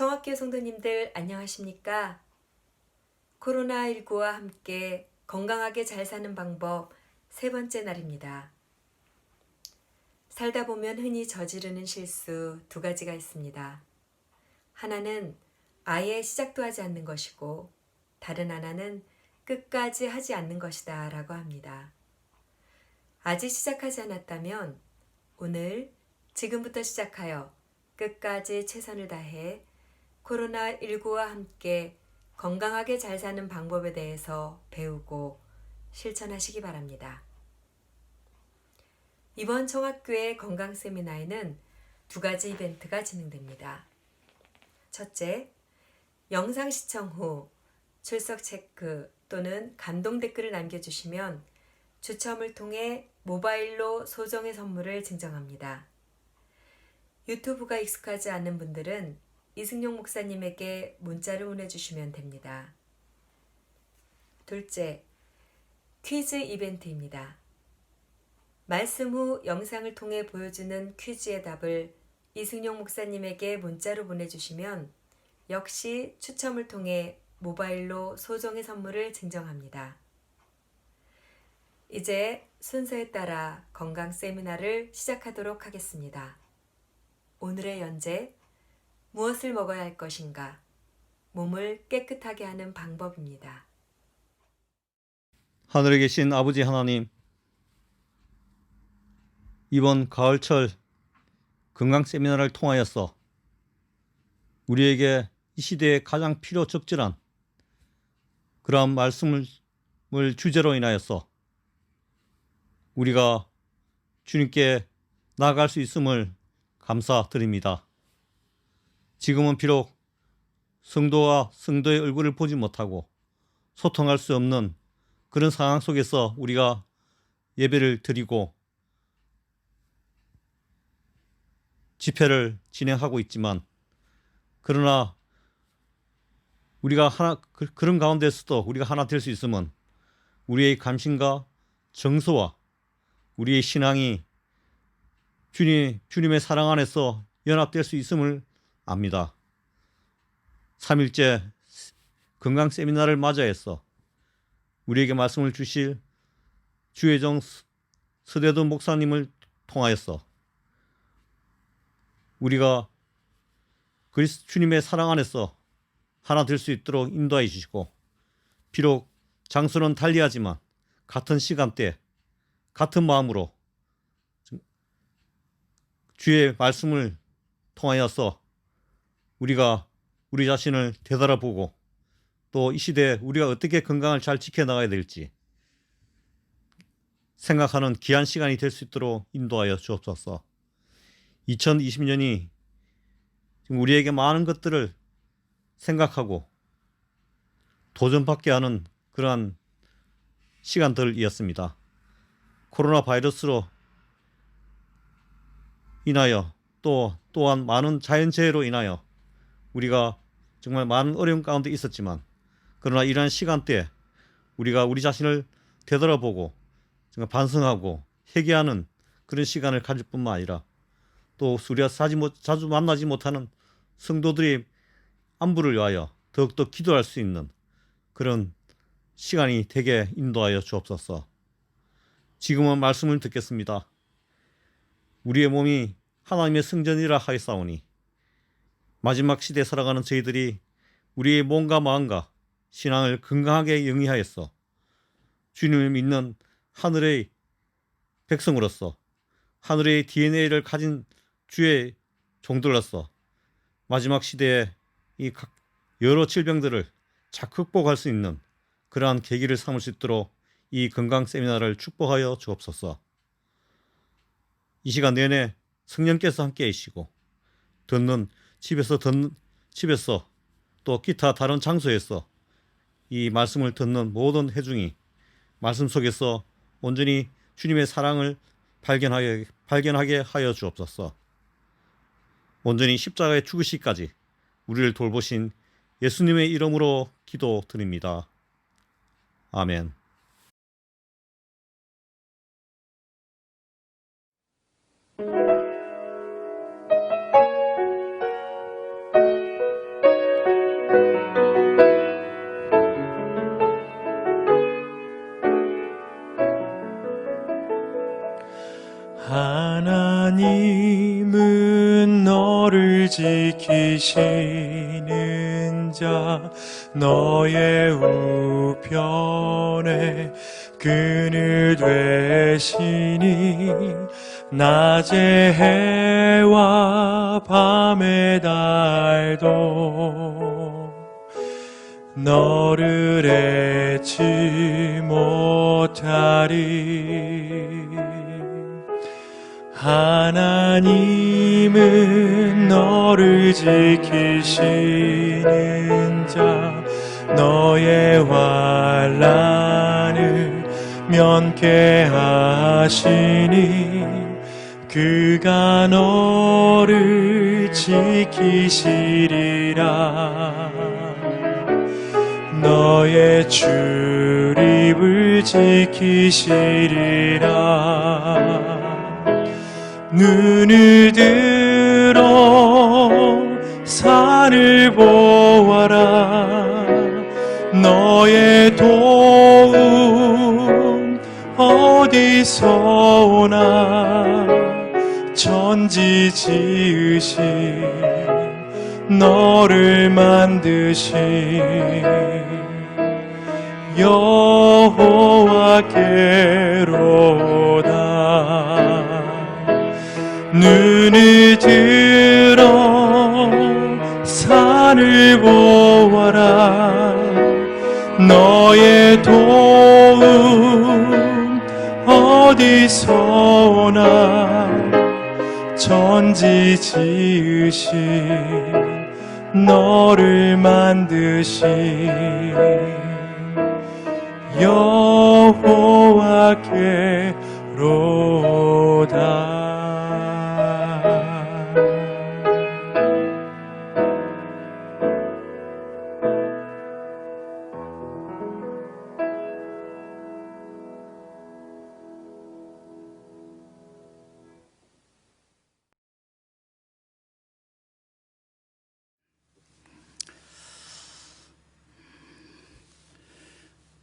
청학교 성도님들 안녕하십니까? 코로나19와 함께 건강하게 잘 사는 방법 세 번째 날입니다. 살다 보면 흔히 저지르는 실수 두 가지가 있습니다. 하나는 아예 시작도 하지 않는 것이고 다른 하나는 끝까지 하지 않는 것이다 라고 합니다. 아직 시작하지 않았다면 오늘 지금부터 시작하여 끝까지 최선을 다해 코로나19와 함께 건강하게 잘 사는 방법에 대해서 배우고 실천하시기 바랍니다. 이번 청학교의 건강 세미나에는 두 가지 이벤트가 진행됩니다. 첫째, 영상 시청 후 출석 체크 또는 감동 댓글을 남겨주시면 추첨을 통해 모바일로 소정의 선물을 증정합니다. 유튜브가 익숙하지 않은 분들은 이승용 목사님에게 문자를 보내주시면 됩니다. 둘째, 퀴즈 이벤트입니다. 말씀 후 영상을 통해 보여주는 퀴즈의 답을 이승용 목사님에게 문자로 보내주시면 역시 추첨을 통해 모바일로 소정의 선물을 증정합니다. 이제 순서에 따라 건강 세미나를 시작하도록 하겠습니다. 오늘의 연재, 무엇을 먹어야 할 것인가? 몸을 깨끗하게 하는 방법입니다. 하늘에 계신 아버지 하나님, 이번 가을철 건강 세미나를 통하여서 우리에게 이 시대에 가장 필요 적절한 그러한 말씀을 주제로 인하여서 우리가 주님께 나아갈 수 있음을 감사드립니다. 지금은 비록 성도와 성도의 얼굴을 보지 못하고 소통할 수 없는 그런 상황 속에서 우리가 예배를 드리고 집회를 진행하고 있지만, 그러나 우리가 그런 가운데서도 우리가 하나 될 수 있으면 우리의 감신과 정서와 우리의 신앙이 주님의 사랑 안에서 연합될 수 있음을 압니다. 3일째 건강 세미나를 맞이해서 우리에게 말씀을 주실 주혜정 서대돈 목사님을 통하여서 우리가 그리스도 주님의 사랑 안에서 하나 될 수 있도록 인도해 주시고, 비록 장소는 달리하지만 같은 시간대 같은 마음으로 주의 말씀을 통하여서 우리가 우리 자신을 되돌아보고 또 이 시대에 우리가 어떻게 건강을 잘 지켜나가야 될지 생각하는 귀한 시간이 될 수 있도록 인도하여 주옵소서. 2020년이 우리에게 많은 것들을 생각하고 도전받게 하는 그러한 시간들이었습니다. 코로나 바이러스로 인하여 또한 많은 자연재해로 인하여 우리가 정말 많은 어려움 가운데 있었지만, 그러나 이러한 시간대에 우리가 우리 자신을 되돌아보고 정말 반성하고 회개하는 그런 시간을 가질 뿐만 아니라 또 우리가 자주 만나지 못하는 성도들의 안부를 위하여 더욱더 기도할 수 있는 그런 시간이 되게 인도하여 주옵소서. 지금은 말씀을 듣겠습니다. 우리의 몸이 하나님의 성전이라 하였사오니 마지막 시대에 살아가는 저희들이 우리의 몸과 마음과 신앙을 건강하게 영위하여서 주님을 믿는 하늘의 백성으로서 하늘의 DNA를 가진 주의 종들로서 마지막 시대에 이 여러 질병들을 잘 극복할 수 있는 그러한 계기를 삼을 수 있도록 이 건강 세미나를 축복하여 주옵소서. 이 시간 내내 성령께서 함께 계시고 집에서 또 기타 다른 장소에서 이 말씀을 듣는 모든 회중이 말씀 속에서 온전히 주님의 사랑을 발견하게 하여 주옵소서. 온전히 십자가의 죽으시기까지 우리를 돌보신 예수님의 이름으로 기도드립니다. 아멘. 지키시는 자 너의 우편에 그늘 되시니 낮의 해와 밤의 달도 너를 잊지 못하리. 하나님은 너를 지키시는 자 너의 환난을 면케하시니 그가 너를 지키시리라. 너의 출입을 지키시리라. 눈을 들어 산을 보아라. 너의 도움 어디서 오나. 천지 지으신 너를 만드신 여호와께로다. 눈을 들어 산을 보아라. 너의 도움 어디서 오나. 천지 지으신 너를 만드신 여호와께로다.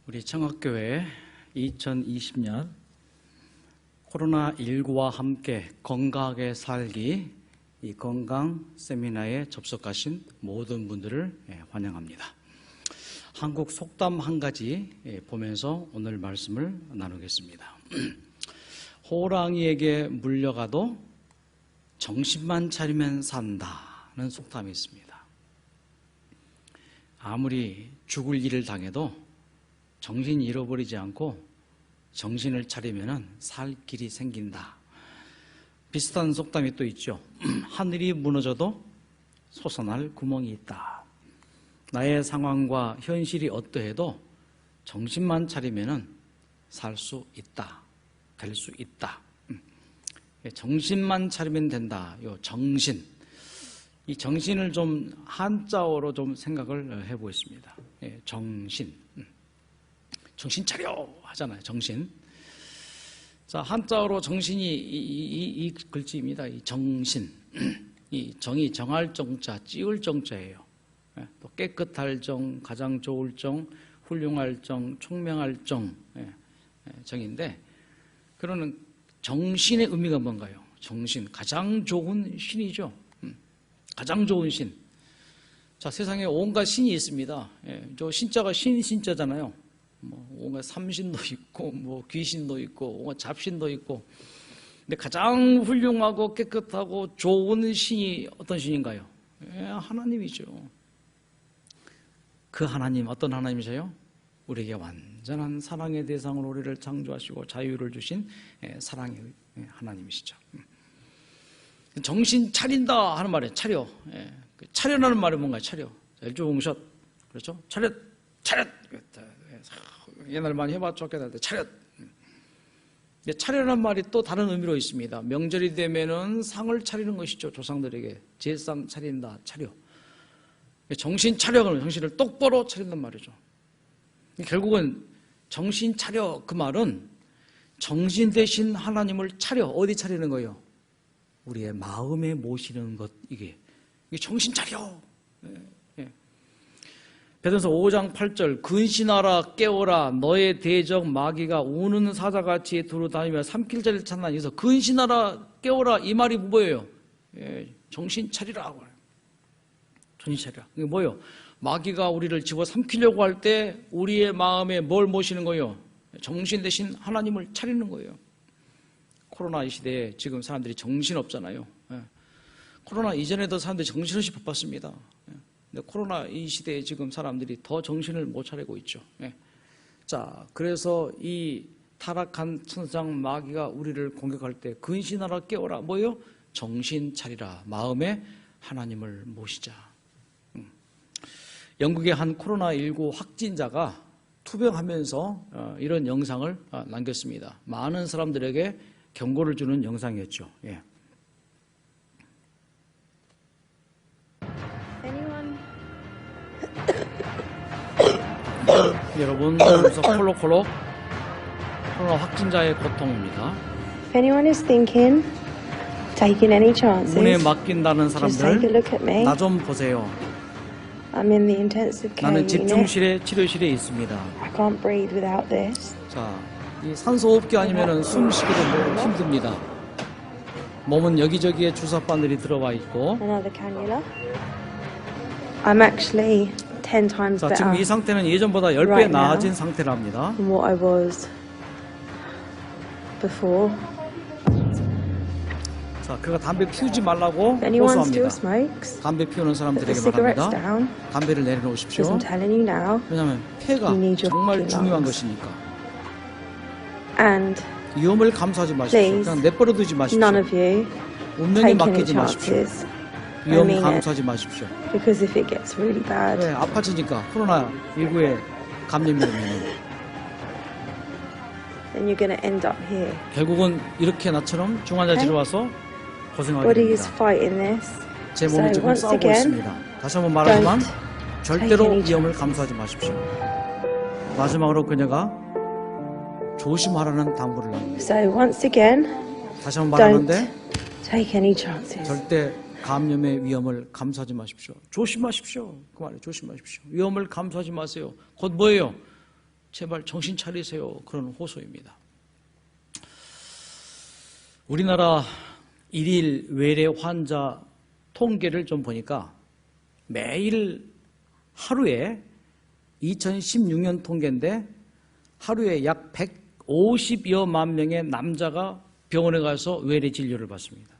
우리 청학교회 2020년 코로나19와 함께 건강하게 살기 이 건강 세미나에 접속하신 모든 분들을 환영합니다. 한국 속담 한 가지 보면서 오늘 말씀을 나누겠습니다. 호랑이에게 물려가도 정신만 차리면 산다는 속담이 있습니다. 아무리 죽을 일을 당해도 정신 잃어버리지 않고 정신을 차리면 살 길이 생긴다. 비슷한 속담이 또 있죠. 하늘이 무너져도 솟아날 구멍이 있다. 나의 상황과 현실이 어떠해도 정신만 차리면 살 수 있다. 될 수 있다. 정신만 차리면 된다. 요 정신. 이 정신을 좀 한자어로 좀 생각을 해보겠습니다. 정신. 정신 차려 하잖아요. 정신. 자, 한자어로 정신이 이 글자입니다. 이 정신. 이 정이 정할 정자, 찌울 정자예요. 또 깨끗할 정, 가장 좋을 정, 훌륭할 정, 총명할 정 정인데, 그러는 정신의 의미가 뭔가요? 정신, 가장 좋은 신이죠. 가장 좋은 신. 자, 세상에 온갖 신이 있습니다. 저 신자가 신자잖아요. 온갖 삼신도 있고, 귀신도 있고, 온갖 잡신도 있고. 근데 가장 훌륭하고 깨끗하고 좋은 신이 어떤 신인가요? 하나님이죠. 그 하나님, 어떤 하나님이세요? 우리에게 완전한 사랑의 대상으로 우리를 창조하시고 자유를 주신 사랑의 하나님이시죠. 정신 차린다 하는 말이에요. 차려. 차려라는 말이 뭔가요? 차려. 일조공샷. 그렇죠? 차렷. 옛날 많이 해봤죠. 차렷. 차려라는 말이 또 다른 의미로 있습니다. 명절이 되면은 상을 차리는 것이죠. 조상들에게. 제상 차린다. 차려. 정신 차려는 정신을 똑바로 차린단 말이죠. 결국은 정신 차려 그 말은 정신 대신 하나님을 차려. 어디 차리는 거예요? 우리의 마음에 모시는 것. 이게 정신 차려. 베드로서 5장 8절 근신하라 깨어라 너의 대적 마귀가 우는 사자같이 두루다니며 삼킬자를 찾나. 여기서 근신하라 깨어라 이 말이 뭐예요? 정신 차리라. 정신 차리라. 이게 뭐예요? 마귀가 우리를 집어삼키려고 할 때 우리의 마음에 뭘 모시는 거예요? 정신 대신 하나님을 차리는 거예요. 코로나 이 시대에 지금 사람들이 정신없잖아요. 코로나 이전에도 사람들이 정신없이 바빴습니다. 근데 코로나 이 시대에 지금 사람들이 더 정신을 못 차리고 있죠. 자, 그래서 이 타락한 천상 마귀가 우리를 공격할 때 근신하라 깨어라. 뭐예요? 정신 차리라. 마음에 하나님을 모시자. 영국의 한 코로나19 확진자가 투병하면서 이런 영상을 남겼습니다. 많은 사람들에게 경고를 주는 영상이었죠. 예. 여러분, 그래서 콜록콜록 코로나 확진자의 고통입니다. If anyone is thinking, taking any chances, 문에 맡긴다는 just take a 사람들, look at me. 나 좀 보세요. I'm in the intensive care 나는 unit. 집중실에 치료실에 있습니다. I can't breathe without this. 자, 이 산소호흡기 아니면 숨쉬기도 힘듭니다. 몸은 여기저기에 주사바늘이 들어와 있고, Another cannula. I'm actually 10 times 자, 지금 better 이 상태는 예전보다 10배 Right now. 나아진 상태랍니다. than what I was before. 자, 그가 담배 피우지 말라고 If anyone 호소합니다. still smokes, 담배 피우는 put the 사람들에게 cigarettes 말합니다. down, 담배를 because 내려놓으십시오. I'm telling you now. 왜냐하면 폐가 You need your 정말 lungs. 중요한 것이니까. And 위험을 감수하지 마십시오. Please, 그냥 내버려 두지 마십시오. none of you 운명에 take any 맡기지 마십시오. chances. I 위험 mean it. 감수하지 마십시오. Because if it gets really bad, 왜 아파지니까 코로나19에 감염이 되면 then you're going to end up here. 결국은 이렇게 나처럼 중환자실에 와서 고생하게 Body is 됩니다. fighting this. 제 몸이 So 지금 once 싸우고 again, 있습니다. 다시 한번 말하지만 don't 절대로 take any 위험을 chances. 감수하지 마십시오. 마지막으로 그녀가 조심하라는 당부를 합니다. So once again, 다시 한번 don't 말하는데 take any chances. 절대 감염의 위험을 감수하지 마십시오. 조심하십시오. 그 말이에요. 조심하십시오. 위험을 감수하지 마세요. 곧 뭐예요? 제발 정신 차리세요. 그런 호소입니다. 우리나라 일일 외래 환자 통계를 좀 보니까 매일 하루에 2016년 통계인데 하루에 약 150여만 명의 남자가 병원에 가서 외래 진료를 받습니다.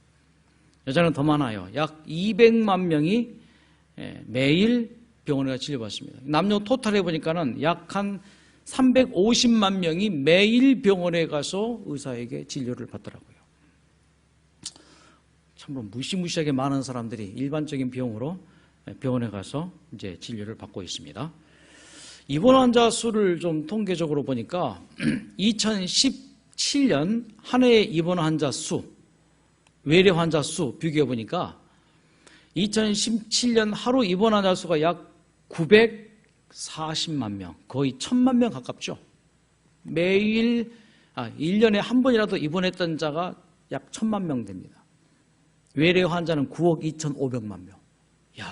여자는 더 많아요. 약 200만 명이 매일 병원에 가서 진료받습니다. 남녀 토탈해 보니까는 약 한 350만 명이 매일 병원에 가서 의사에게 진료를 받더라고요. 참으로 무시무시하게 많은 사람들이 일반적인 비용으로 병원에 가서 이제 진료를 받고 있습니다. 입원 환자 수를 좀 통계적으로 보니까 2017년 한 해의 입원 환자 수, 외래 환자 수 비교해 보니까 2017년 하루 입원 환자 수가 약 940만 명, 거의 1000만 명 가깝죠. 매일 1년에 한 번이라도 입원했던 자가 약 1000만 명 됩니다. 외래 환자는 9억 2,500만 명. 야,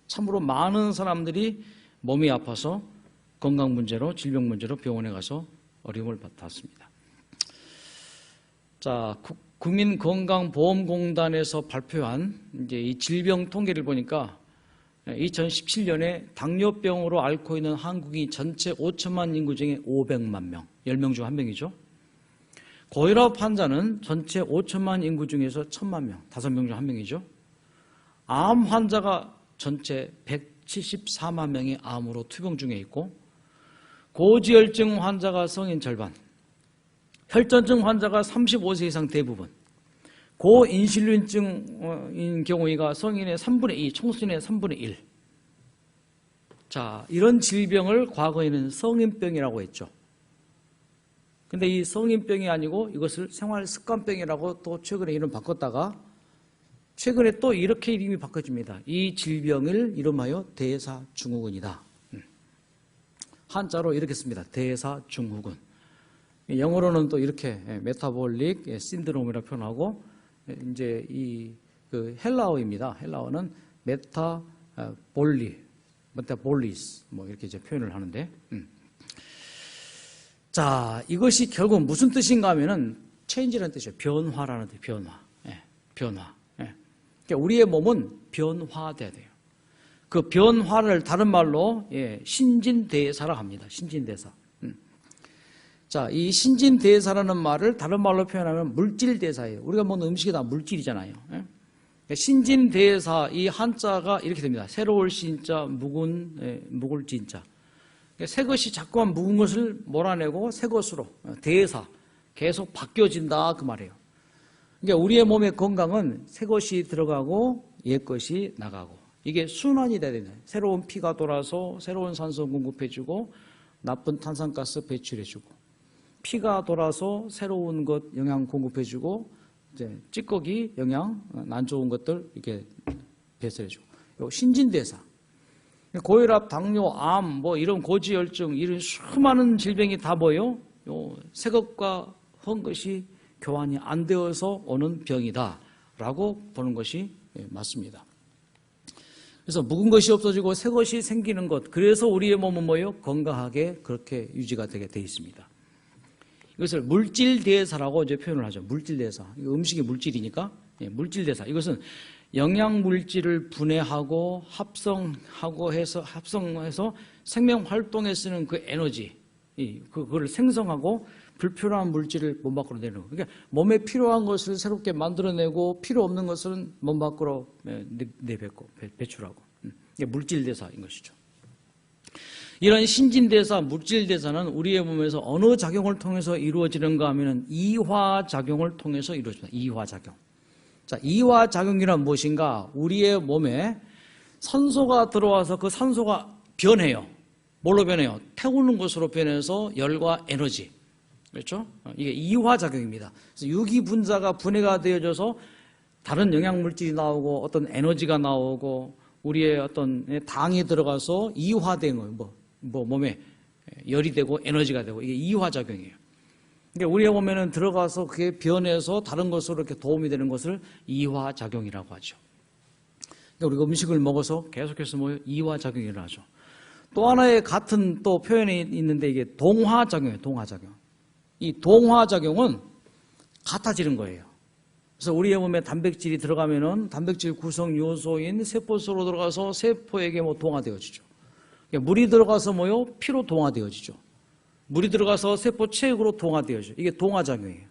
참으로 많은 사람들이 몸이 아파서 건강 문제로, 질병 문제로 병원에 가서 어려움을 받았습니다. 자, 국민건강보험공단에서 발표한 이제 이 질병 통계를 보니까 2017년에 당뇨병으로 앓고 있는 한국인 전체 5천만 인구 중에 500만 명, 10명 중 1명이죠. 고혈압 환자는 전체 5천만 인구 중에서 1000만 명, 5명 중 1명이죠. 암 환자가 전체 174만 명이 암으로 투병 중에 있고, 고지혈증 환자가 성인 절반, 혈전증 환자가 35세 이상 대부분, 고인슐린증인 경우가 성인의 3분의 2, 청소년의 3분의 1. 자, 이런 질병을 과거에는 성인병이라고 했죠. 근데 이 성인병이 아니고 이것을 생활습관병이라고 또 최근에 이름 바꿨다가 최근에 또 이렇게 이름이 바꿔집니다. 이 질병을 이름하여 대사증후군이다. 한자로 이렇게 씁니다. 대사증후군. 영어로는 또 이렇게 메타볼릭 신드롬이라고 표현하고, 이제 그 헬라어입니다. 헬라어는 메타볼리스 뭐 이렇게 이제 표현을 하는데, 자, 이것이 결국 무슨 뜻인가 하면은 체인지라는 뜻이에요. 변화라는 뜻, 변화. 변화. 그러니까 우리의 몸은 변화돼야 돼요. 그 변화를 다른 말로 신진대사라 합니다. 신진대사. 자, 이 신진대사라는 말을 다른 말로 표현하면 물질대사예요. 우리가 먹는 음식이 다 물질이잖아요. 신진대사, 이 한자가 이렇게 됩니다. 새로울 신자, 묵을 진자. 새 것이 자꾸만 묵은 것을 몰아내고 새 것으로, 대사, 계속 바뀌어진다 그 말이에요. 그러니까 우리의 몸의 건강은 새 것이 들어가고 옛 것이 나가고 이게 순환이 돼야 됩니다. 새로운 피가 돌아서 새로운 산소 공급해주고 나쁜 탄산가스 배출해주고 피가 돌아서 새로운 것 영양 공급해주고 이제 찌꺼기 영양 안 좋은 것들 이렇게 배설해주고 요 신진대사. 고혈압, 당뇨, 암, 뭐 이런 고지혈증 이런 수많은 질병이 다 뭐예요? 요 새 것과 헌 것이 교환이 안 되어서 오는 병이다라고 보는 것이 맞습니다. 그래서 묵은 것이 없어지고 새 것이 생기는 것. 그래서 우리의 몸은 뭐예요? 건강하게 그렇게 유지가 되게 돼 있습니다. 이것을 물질대사라고 이제 표현을 하죠. 물질대사. 음식이 물질이니까 물질대사. 이것은 영양물질을 분해하고 합성해서 생명 활동에 쓰는 그 에너지, 그거를 생성하고 불필요한 물질을 몸 밖으로 내는 거. 그러니까 몸에 필요한 것을 새롭게 만들어내고 필요 없는 것은 몸 밖으로 내뱉고 배출하고. 이게 물질대사인 것이죠. 이런 신진대사, 물질대사는 우리의 몸에서 어느 작용을 통해서 이루어지는가 하면 이화작용을 통해서 이루어집니다. 이화작용. 자, 이화작용이란 무엇인가? 우리의 몸에 산소가 들어와서 그 산소가 변해요. 뭘로 변해요? 태우는 것으로 변해서 열과 에너지. 그렇죠? 이게 이화작용입니다. 그래서 유기분자가 분해가 되어져서 다른 영양물질이 나오고 어떤 에너지가 나오고 우리의 어떤 당이 들어가서 이화된 거, 몸에 열이 되고 에너지가 되고 이게 이화작용이에요. 그러니까 우리의 몸에는 들어가서 그게 변해서 다른 것으로 이렇게 도움이 되는 것을 이화작용이라고 하죠. 그러니까 우리가 음식을 먹어서 계속해서 이화작용이 일어나죠. 또 하나의 같은 또 표현이 있는데 이게 동화작용이에요. 동화작용. 이 동화작용은 같아지는 거예요. 그래서 우리의 몸에 단백질이 들어가면은 단백질 구성 요소인 세포수로 들어가서 세포에게 동화되어지죠. 그러니까 물이 들어가서 피로 동화되어지죠. 물이 들어가서 세포 체액으로 동화되어지죠. 이게 동화작용이에요.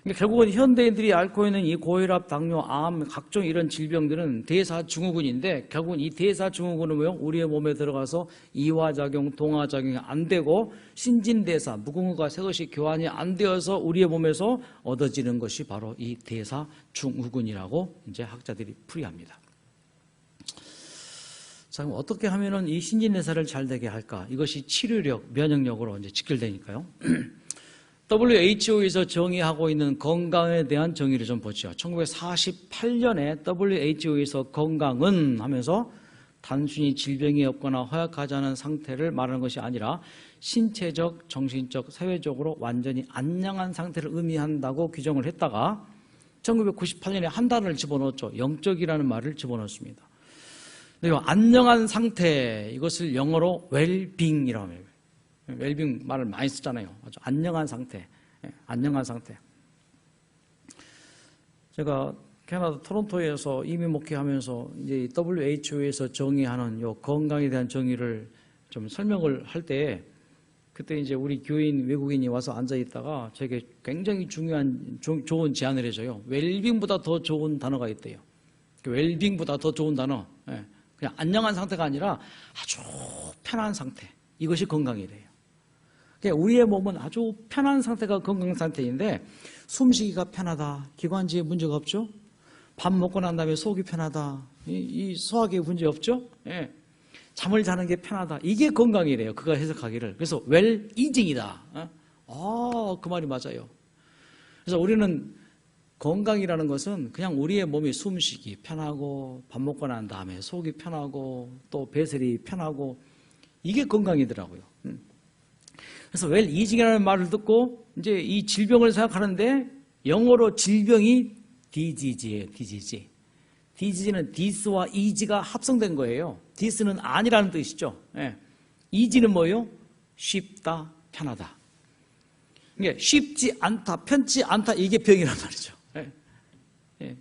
그러니까 결국은 현대인들이 앓고 있는 이 고혈압, 당뇨, 암, 각종 이런 질병들은 대사증후군인데 결국은 이 대사증후군은 우리의 몸에 들어가서 이화작용, 동화작용이 안 되고 신진대사, 묵은 것과 새 것이 교환이 안 되어서 우리의 몸에서 얻어지는 것이 바로 이 대사증후군이라고 이제 학자들이 풀이합니다. 자, 그럼 어떻게 하면은 이 신진대사를 잘 되게 할까? 이것이 치료력, 면역력으로 이제 직결되니까요. WHO에서 정의하고 있는 건강에 대한 정의를 좀 보죠. 1948년에 WHO에서 건강은 하면서 단순히 질병이 없거나 허약하지 않은 상태를 말하는 것이 아니라 신체적, 정신적, 사회적으로 완전히 안녕한 상태를 의미한다고 규정을 했다가 1998년에 한 단어를 집어넣었죠. 영적이라는 말을 집어넣었습니다. 안녕한 상태, 이것을 영어로 웰빙이라고 합니다. 웰빙 말을 많이 쓰잖아요. 아주 안녕한 상태, 안녕한 상태. 제가 캐나다 토론토에서 이민 목회하면서 이제 WHO에서 정의하는 요 건강에 대한 정의를 좀 설명을 할 때 그때 이제 우리 교인 외국인이 와서 앉아 있다가 저에게 굉장히 중요한 좋은 제안을 해줘요. 웰빙보다 더 좋은 단어가 있대요. 웰빙보다 더 좋은 단어. 그냥 안녕한 상태가 아니라 아주 편한 상태. 이것이 건강이래요. 그러니까 우리의 몸은 아주 편한 상태가 건강 상태인데 숨쉬기가 편하다. 기관지에 문제가 없죠. 밥 먹고 난 다음에 속이 편하다. 이 소화기에 문제 없죠. 예. 잠을 자는 게 편하다. 이게 건강이래요. 그가 해석하기를. 그래서 웰이징이다. 그 말이 맞아요. 그래서 우리는 건강이라는 것은 그냥 우리의 몸이 숨쉬기 편하고 밥 먹고 난 다음에 속이 편하고 또 배설이 편하고 이게 건강이더라고요. 그래서 웰이징이라는 말을 듣고 이제 이 질병을 생각하는데 영어로 질병이 disease예요. disease. disease는 dis와 easy가 합성된 거예요. dis는 아니라는 뜻이죠. 예. easy는 뭐예요? 쉽다, 편하다. 이게 쉽지 않다, 편치 않다 이게 병이란 말이죠. 예. 예.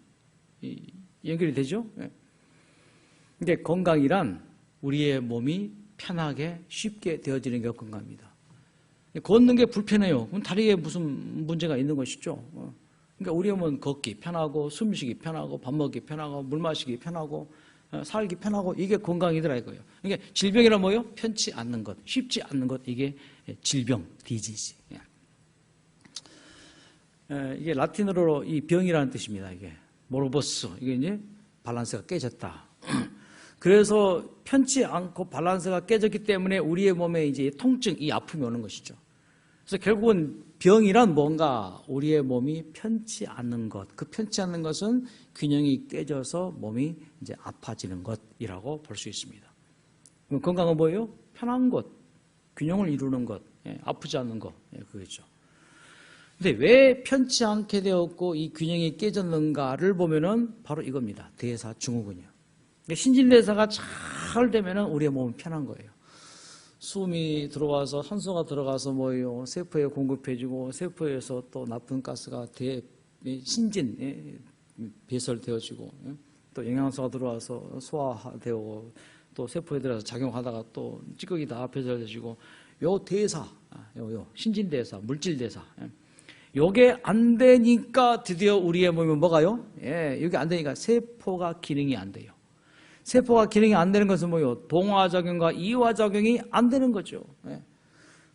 연결이 되죠? 예. 근데 건강이란 우리의 몸이 편하게 쉽게 되어지는 게 건강입니다. 걷는 게 불편해요. 그럼 다리에 무슨 문제가 있는 것이죠. 그러니까 우리 몸은 걷기 편하고 숨쉬기 편하고 밥 먹기 편하고 물 마시기 편하고 살기 편하고 이게 건강이더라 이거예요. 이게 질병이란 뭐예요? 편치 않는 것, 쉽지 않는 것 이게 질병, 디지즈. 이게 라틴어로 이 병이라는 뜻입니다. 이게 모르버스 이게 이제 밸런스가 깨졌다. 그래서 편치 않고 밸런스가 깨졌기 때문에 우리의 몸에 이제 통증, 이 아픔이 오는 것이죠. 그래서 결국은 병이란 뭔가 우리의 몸이 편치 않는 것, 그 편치 않는 것은 균형이 깨져서 몸이 이제 아파지는 것이라고 볼 수 있습니다. 그럼 건강은 뭐예요? 편한 것, 균형을 이루는 것, 아프지 않는 것, 그거죠. 근데 왜 편치 않게 되었고 이 균형이 깨졌는가를 보면은 바로 이겁니다. 대사증후군이요. 신진대사가 잘 되면은 우리의 몸은 편한 거예요. 숨이 들어와서 산소가 들어가서 뭐예요? 세포에 공급해주고 세포에서 또 나쁜 가스가 신진 배설되어지고 또 영양소가 들어와서 소화되고 또 세포에 들어가서 작용하다가 또 찌꺼기 다 배설되어지고 요 대사, 요 신진대사, 물질대사 요게 안 되니까 드디어 우리의 몸이 뭐가요? 이게 안 되니까 세포가 기능이 안 돼요. 세포가 기능이 안 되는 것은 뭐예요? 동화작용과 이화작용이 안 되는 거죠.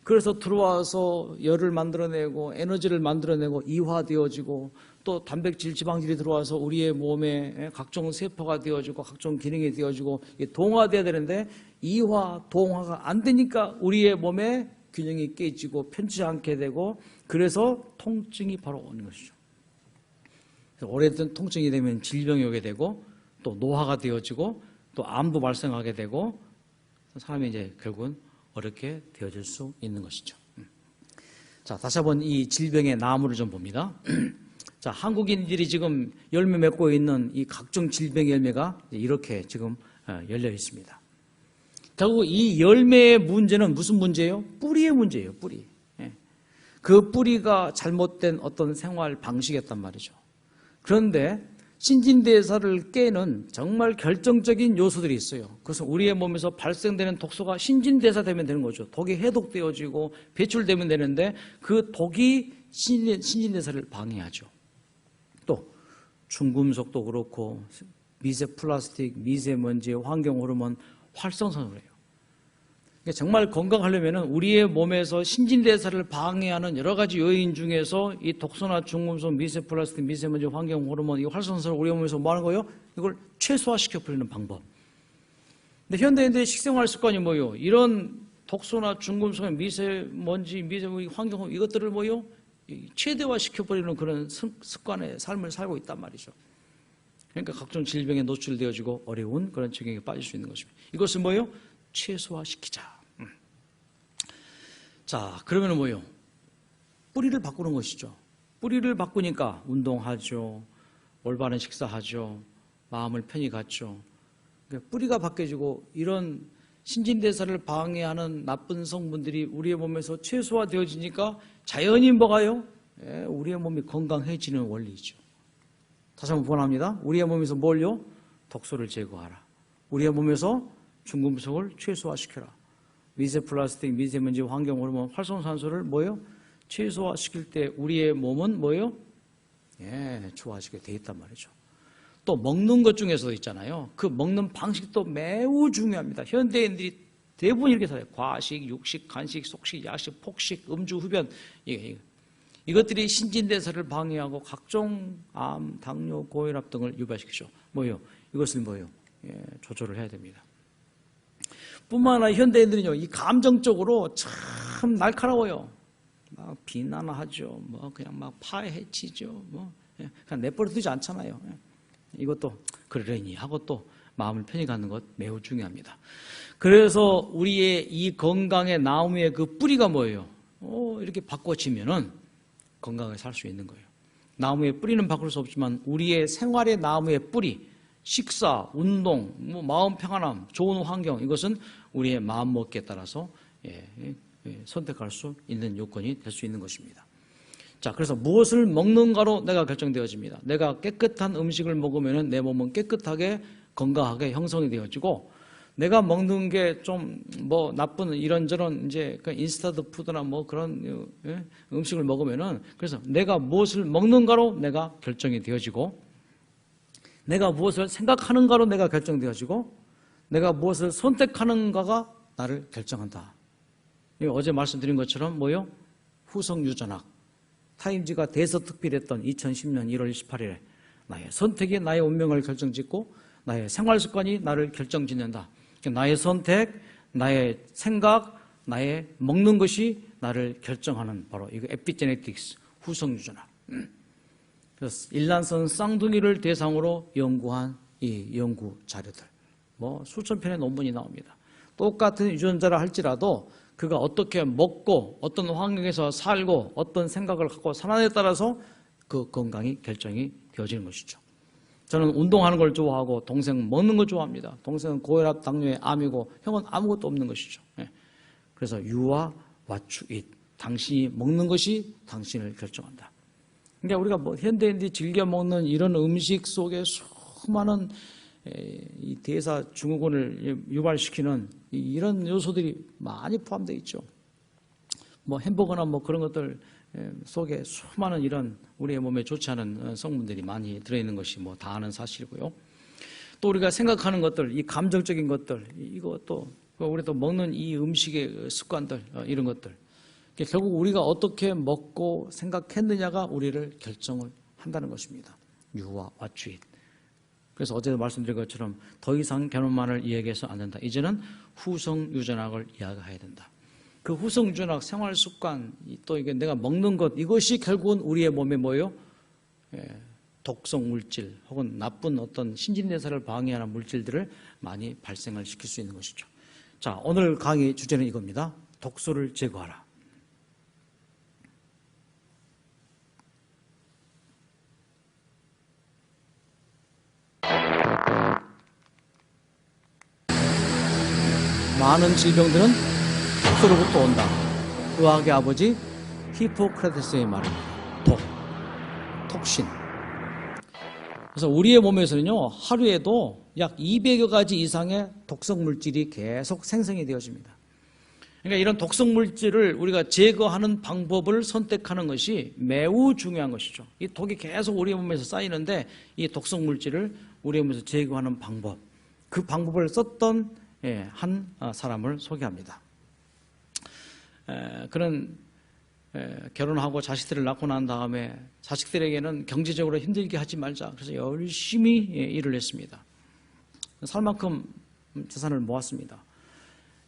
그래서 들어와서 열을 만들어내고 에너지를 만들어내고 이화되어지고 또 단백질, 지방질이 들어와서 우리의 몸에 각종 세포가 되어지고 각종 기능이 되어지고 동화돼야 되는데 이화, 동화가 안 되니까 우리의 몸에 균형이 깨지고 편치 않게 되고 그래서 통증이 바로 오는 것이죠. 그래서 오래된 통증이 되면 질병이 오게 되고 또 노화가 되어지고 또 암도 발생하게 되고 사람이 이제 결국은 어렵게 되어질 수 있는 것이죠. 자, 다시 한번 이 질병의 나무를 좀 봅니다. 자, 한국인들이 지금 열매 맺고 있는 이 각종 질병의 열매가 이렇게 지금 열려 있습니다. 결국 이 열매의 문제는 무슨 문제예요? 뿌리의 문제예요, 뿌리. 그 뿌리가 잘못된 어떤 생활 방식이었단 말이죠. 그런데 신진대사를 깨는 정말 결정적인 요소들이 있어요. 그래서 우리의 몸에서 발생되는 독소가 신진대사되면 되는 거죠. 독이 해독되어지고 배출되면 되는데 그 독이 신진대사를 방해하죠. 또 중금속도 그렇고 미세 플라스틱, 미세먼지, 환경호르몬 활성산소를 해요. 정말 건강하려면 우리의 몸에서 신진대사를 방해하는 여러 가지 요인 중에서 이 독소나 중금속, 미세플라스틱, 미세먼지, 환경호르몬, 이 활성산소를 우리 몸에서 뭐 하는 거예요? 이걸 최소화시켜버리는 방법. 근데 현대인들의 식생활 습관이 뭐예요? 이런 독소나 중금속, 미세먼지, 환경호르몬 이것들을 뭐예요? 최대화시켜버리는 그런 습관의 삶을 살고 있단 말이죠. 그러니까 각종 질병에 노출되어지고 어려운 그런 적용에 빠질 수 있는 것입니다. 이것은 뭐예요? 최소화시키자. 자, 그러면 뭐예요? 뿌리를 바꾸는 것이죠. 뿌리를 바꾸니까 운동하죠. 올바른 식사하죠. 마음을 편히 갖죠. 그러니까 뿌리가 바뀌어지고 이런 신진대사를 방해하는 나쁜 성분들이 우리의 몸에서 최소화되어지니까 자연히 뭐가요? 우리의 몸이 건강해지는 원리죠. 다시 한번 번합니다. 우리의 몸에서 뭘요? 독소를 제거하라. 우리의 몸에서 중금속을 최소화시켜라. 미세플라스틱, 미세먼지, 환경호르몬, 활성산소를 뭐예요? 최소화시킬 때 우리의 몸은 뭐예요? 좋아지게 돼 있단 말이죠. 또 먹는 것 중에서도 있잖아요. 그 먹는 방식도 매우 중요합니다. 현대인들이 대부분 이렇게 살아요. 과식, 육식, 간식, 속식, 야식, 폭식, 음주, 흡연 이것들이 신진대사를 방해하고 각종 암, 당뇨, 고혈압 등을 유발시키죠. 뭐예요? 이것을 뭐예요? 조절을 해야 됩니다. 뿐만 아니라 현대인들은요, 이 감정적으로 참 날카로워요. 막 비난하죠. 뭐 그냥 막 파헤치죠. 그냥 내버려 두지 않잖아요. 이것도 그러려니 하고 또 마음을 편히 갖는 것 매우 중요합니다. 그래서 우리의 이 건강의 나무의 그 뿌리가 뭐예요? 이렇게 바꿔지면은 건강하게 살 수 있는 거예요. 나무의 뿌리는 바꿀 수 없지만 우리의 생활의 나무의 뿌리, 식사, 운동, 마음 평안함, 좋은 환경 이것은 우리의 마음먹기에 따라서 선택할 수 있는 요건이 될 수 있는 것입니다. 자, 그래서 무엇을 먹는가로 내가 결정되어집니다. 내가 깨끗한 음식을 먹으면 내 몸은 깨끗하게 건강하게 형성이 되어지고 내가 먹는 게 좀 뭐 나쁜 이런저런 이제 그 인스턴트 푸드나 뭐 그런 음식을 먹으면은 그래서 내가 무엇을 먹는가로 내가 결정이 되어지고 내가 무엇을 생각하는가로 내가 결정되어지고 내가 무엇을 선택하는가가 나를 결정한다. 어제 말씀드린 것처럼 뭐요? 후성유전학 타임즈가 대서특필했던 2010년 1월 28일에 나의 선택이 나의 운명을 결정짓고 나의 생활습관이 나를 결정짓는다. 나의 선택, 나의 생각, 나의 먹는 것이 나를 결정하는 바로 이거 에피제네틱스 후성유전학. 그래서 일란성 쌍둥이를 대상으로 연구한 이 연구 자료들 뭐 수천 편의 논문이 나옵니다. 똑같은 유전자라 할지라도 그가 어떻게 먹고 어떤 환경에서 살고 어떤 생각을 갖고 살아나에 따라서 그 건강이 결정이 되어지는 것이죠. 저는 운동하는 걸 좋아하고 동생 먹는 걸 좋아합니다. 동생은 고혈압, 당뇨의 암이고 형은 아무것도 없는 것이죠. 그래서 You are what you eat. 당신이 먹는 것이 당신을 결정한다. 그러니까 우리가 뭐 현대인들이 즐겨 먹는 이런 음식 속에 수많은 이 대사 증후군을 유발시키는 이런 요소들이 많이 포함되어 있죠. 뭐 햄버거나 뭐 그런 것들 속에 수많은 이런 우리의 몸에 좋지 않은 성분들이 많이 들어있는 것이 뭐 다 아는 사실이고요. 또 우리가 생각하는 것들, 이 감정적인 것들, 이것도 우리 또 먹는 이 음식의 습관들, 이런 것들. 결국 우리가 어떻게 먹고 생각했느냐가 우리를 결정을 한다는 것입니다. You are what you eat. 그래서 어제도 말씀드린 것처럼 더 이상 결혼만을 이야기해서 안 된다. 이제는 후성유전학을 이야기해야 된다. 그 후성유전학 생활습관 또 이게 내가 먹는 것 이것이 결국은 우리의 몸에 뭐예요? 독성 물질 혹은 나쁜 어떤 신진대사를 방해하는 물질들을 많이 발생을 시킬 수 있는 것이죠. 자, 오늘 강의 주제는 이겁니다. 독소를 제거하라. 많은 질병들은 독소로부터 온다. 의학의 아버지 히포크라테스의 말입니다. 독, 톡신. 그래서 우리의 몸에서는요 하루에도 약 200여 가지 이상의 독성 물질이 계속 생성이 되어집니다. 그러니까 이런 독성 물질을 우리가 제거하는 방법을 선택하는 것이 매우 중요한 것이죠. 이 독이 계속 우리 몸에서 쌓이는데 이 독성 물질을 우리 몸에서 제거하는 방법, 그 방법을 썼던 한 사람을 소개합니다. 그는 결혼하고 자식들을 낳고 난 다음에 자식들에게는 경제적으로 힘들게 하지 말자. 그래서 열심히 일을 했습니다. 살 만큼 재산을 모았습니다.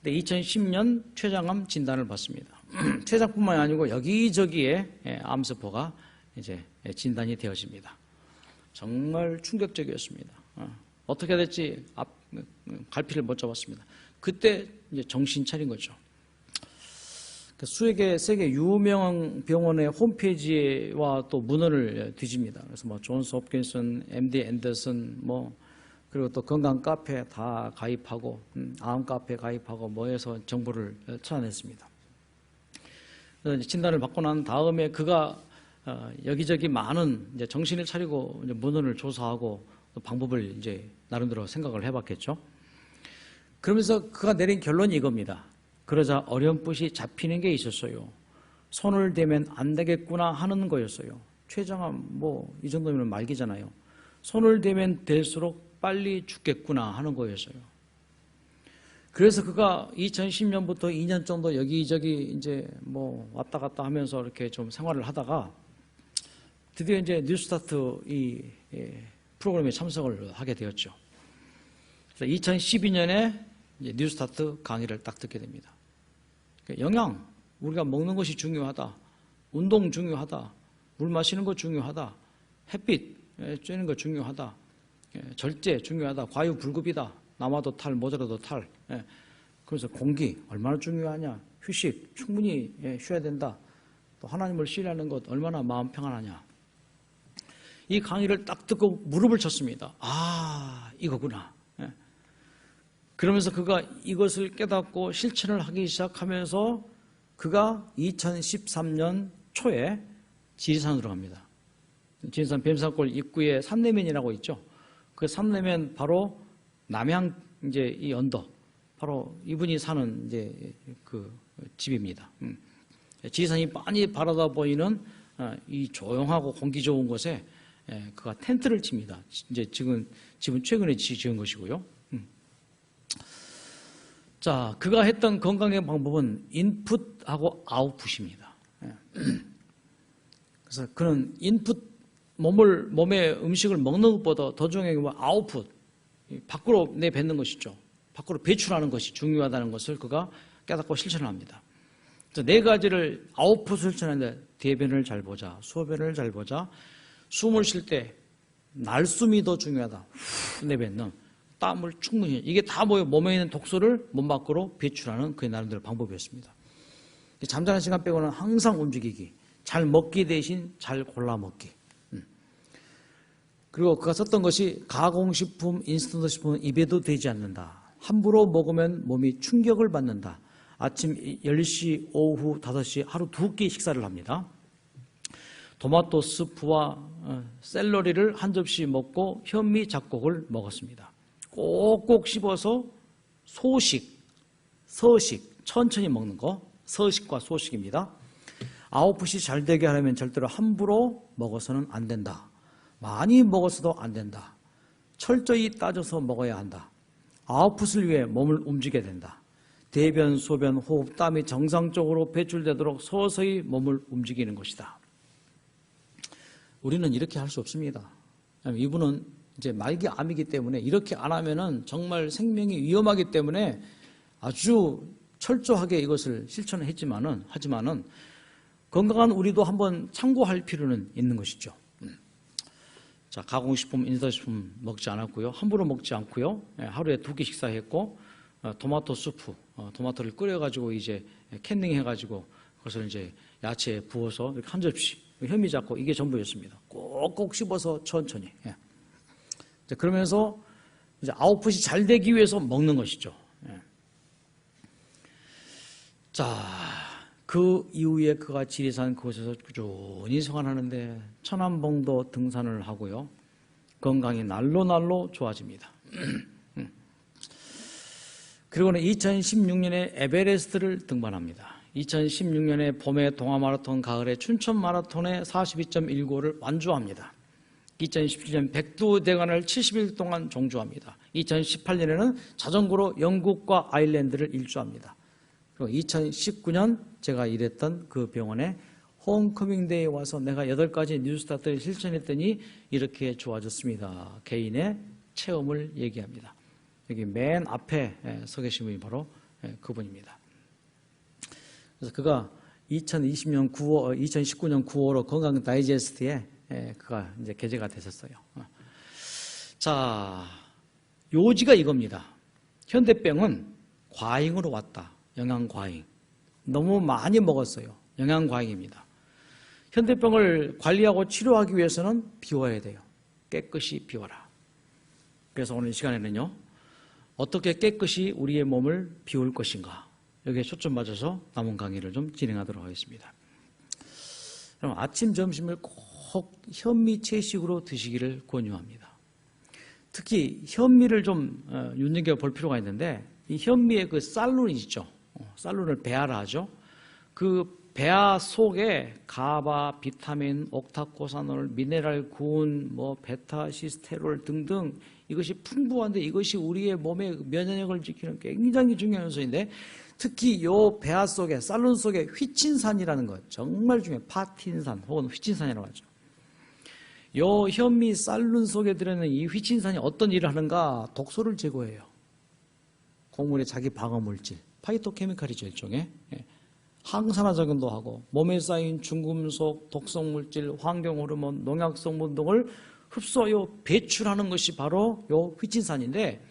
근데 2010년 췌장암 진단을 받습니다. 췌장뿐만이 아니고 여기저기에 암세포가 이제 진단이 되어집니다. 정말 충격적이었습니다. 어떻게 될지 갈피를 못 잡았습니다. 그때 이제 정신 차린 거죠. 수에 개 세계 유명한 병원의 홈페이지와 또 문헌을 뒤집니다. 그래서 뭐 존스 홉킨슨, MD 앤더슨, 뭐 그리고 또 건강 카페 다 가입하고 암 카페 가입하고 뭐 해서 정보를 찾아냈습니다. 그래서 진단을 받고 난 다음에 그가 여기저기 많은 이제 정신을 차리고 이제 문헌을 조사하고 또 방법을 이제 나름대로 생각을 해봤겠죠. 그러면서 그가 내린 결론이 이겁니다. 그러자 어렴풋이 잡히는 게 있었어요. 손을 대면 안 되겠구나 하는 거였어요. 췌장암 뭐 이 정도면 말기잖아요. 손을 대면 될수록 빨리 죽겠구나 하는 거였어요. 그래서 그가 2010년부터 2년 정도 여기저기 이제 뭐 왔다 갔다 하면서 이렇게 좀 생활을 하다가 드디어 이제 뉴스타트 이 프로그램에 참석을 하게 되었죠. 그래서 2012년에 이제 뉴스타트 강의를 딱 듣게 됩니다. 영양, 우리가 먹는 것이 중요하다. 운동 중요하다. 물 마시는 거 중요하다. 햇빛 쬐는 거 중요하다. 절제 중요하다. 과유불급이다. 남아도 탈, 모자라도 탈. 그래서 공기 얼마나 중요하냐. 휴식 충분히 쉬어야 된다. 또 하나님을 신뢰하는 것 얼마나 마음 평안하냐. 이 강의를 딱 듣고 무릎을 쳤습니다. 아, 이거구나. 그러면서 그가 이것을 깨닫고 실천을 하기 시작하면서 그가 2013년 초에 지리산으로 갑니다. 지리산 뱀산골 입구에 산내면이라고 있죠. 그 산내면 바로 남양 이제 이 언덕 바로 이분이 사는 이제 그 집입니다. 지리산이 빤히 바라다 보이는 이 조용하고 공기 좋은 곳에 그가 텐트를 칩니다. 이제 지금 집은 최근에 지은 것이고요. 자, 그가 했던 건강의 방법은 인풋하고 아웃풋입니다. 그래서 그는 인풋 몸에 음식을 먹는 것보다 더 중요한 게 아웃풋, 밖으로 내뱉는 것이죠. 밖으로 배출하는 것이 중요하다는 것을 그가 깨닫고 실천을 합니다. 그래서 네 가지를 아웃풋을 실천하는데 대변을 잘 보자, 소변을 잘 보자, 숨을 쉴 때 날숨이 더 중요하다. 후 내뱉는 땀을 충분히 이게 다 몸에 있는 독소를 몸 밖으로 배출하는 그의 나름대로 방법이었습니다. 잠자는 시간 빼고는 항상 움직이기, 잘 먹기 대신 잘 골라 먹기. 그리고 그가 썼던 것이 가공식품, 인스턴트 식품은 입에도 되지 않는다. 함부로 먹으면 몸이 충격을 받는다. 아침 10시, 오후 5시 하루 2끼 식사를 합니다. 토마토 스프와 샐러리를 한 접시 먹고 현미 잡곡을 먹었습니다. 꼭꼭 씹어서 소식, 서식, 천천히 먹는 거, 서식과 소식입니다. 아웃풋이 잘 되게 하려면 절대로 함부로 먹어서는 안 된다. 많이 먹어서도 안 된다. 철저히 따져서 먹어야 한다. 아웃풋을 위해 몸을 움직여야 된다. 대변, 소변, 호흡, 땀이 정상적으로 배출되도록 서서히 몸을 움직이는 것이다. 우리는 이렇게 할 수 없습니다. 이분은 이제 말기 암이기 때문에 이렇게 안 하면은 정말 생명이 위험하기 때문에 아주 철저하게 이것을 실천을 하지만은 건강한 우리도 한번 참고할 필요는 있는 것이죠. 자, 가공식품, 인스턴트식품 먹지 않았고요. 함부로 먹지 않고요. 하루에 2끼 식사했고, 토마토 수프, 토마토를 끓여가지고 이제 캔닝 해가지고 그것을 이제 야채에 부어서 이렇게 한 접시 현미 잡고 이게 전부였습니다. 꼭꼭 씹어서 천천히. 그러면서 이제 아웃풋이 잘 되기 위해서 먹는 것이죠. 자, 그 이후에 그가 지리산 그곳에서 꾸준히 생활하는데 천안봉도 등산을 하고요. 건강이 날로 좋아집니다. 그리고는 2016년에 에베레스트를 등반합니다. 2016년에 봄에 동아마라톤, 가을에 춘천마라톤에 42.195를 완주합니다. 2017년 백두대간을 70일 동안 종주합니다. 2018년에는 자전거로 영국과 아일랜드를 일주합니다. 그리고 2019년 제가 일했던 그 병원에 홈커밍데이에 와서 내가 8가지 뉴스타트를 실천했더니 이렇게 좋아졌습니다. 개인의 체험을 얘기합니다. 여기 맨 앞에 서 계신 분이 바로 그분입니다. 그래서 그가 2019년 9월호 건강 다이제스트에 그가 이제 게재가 됐었어요. 자, 요지가 이겁니다. 현대병은 과잉으로 왔다. 영양과잉. 너무 많이 먹었어요. 영양과잉입니다. 현대병을 관리하고 치료하기 위해서는 비워야 돼요. 깨끗이 비워라. 그래서 오늘 시간에는요, 어떻게 깨끗이 우리의 몸을 비울 것인가, 여기에 초점 맞춰서 남은 강의를 좀 진행하도록 하겠습니다. 그럼 아침, 점심을 꼭 현미 채식으로 드시기를 권유합니다. 특히 현미를 좀 눈여겨볼 필요가 있는데, 이 현미의 그 쌀룬 있죠. 쌀룬을 배아라 하죠. 그 배아 속에 가바, 비타민, 옥타코사놀, 미네랄, 군, 베타시스테롤 등등 이것이 풍부한데 이것이 우리의 몸의 면역력을 지키는 굉장히 중요한 요소인데, 특히 요 배아 속에 쌀룬 속에 휘친산이라는 것 정말 중요해요. 파틴산 혹은 휘친산이라고 하죠. 요 현미 쌀룬 속에 들어있는 이 휘친산이 어떤 일을 하는가? 독소를 제거해요. 곡물의 자기 방어 물질, 파이토케미칼이죠, 일종의. 항산화 작용도 하고 몸에 쌓인 중금속, 독성 물질, 환경 호르몬, 농약 성분 등을 흡수하여 배출하는 것이 바로 요 휘친산인데,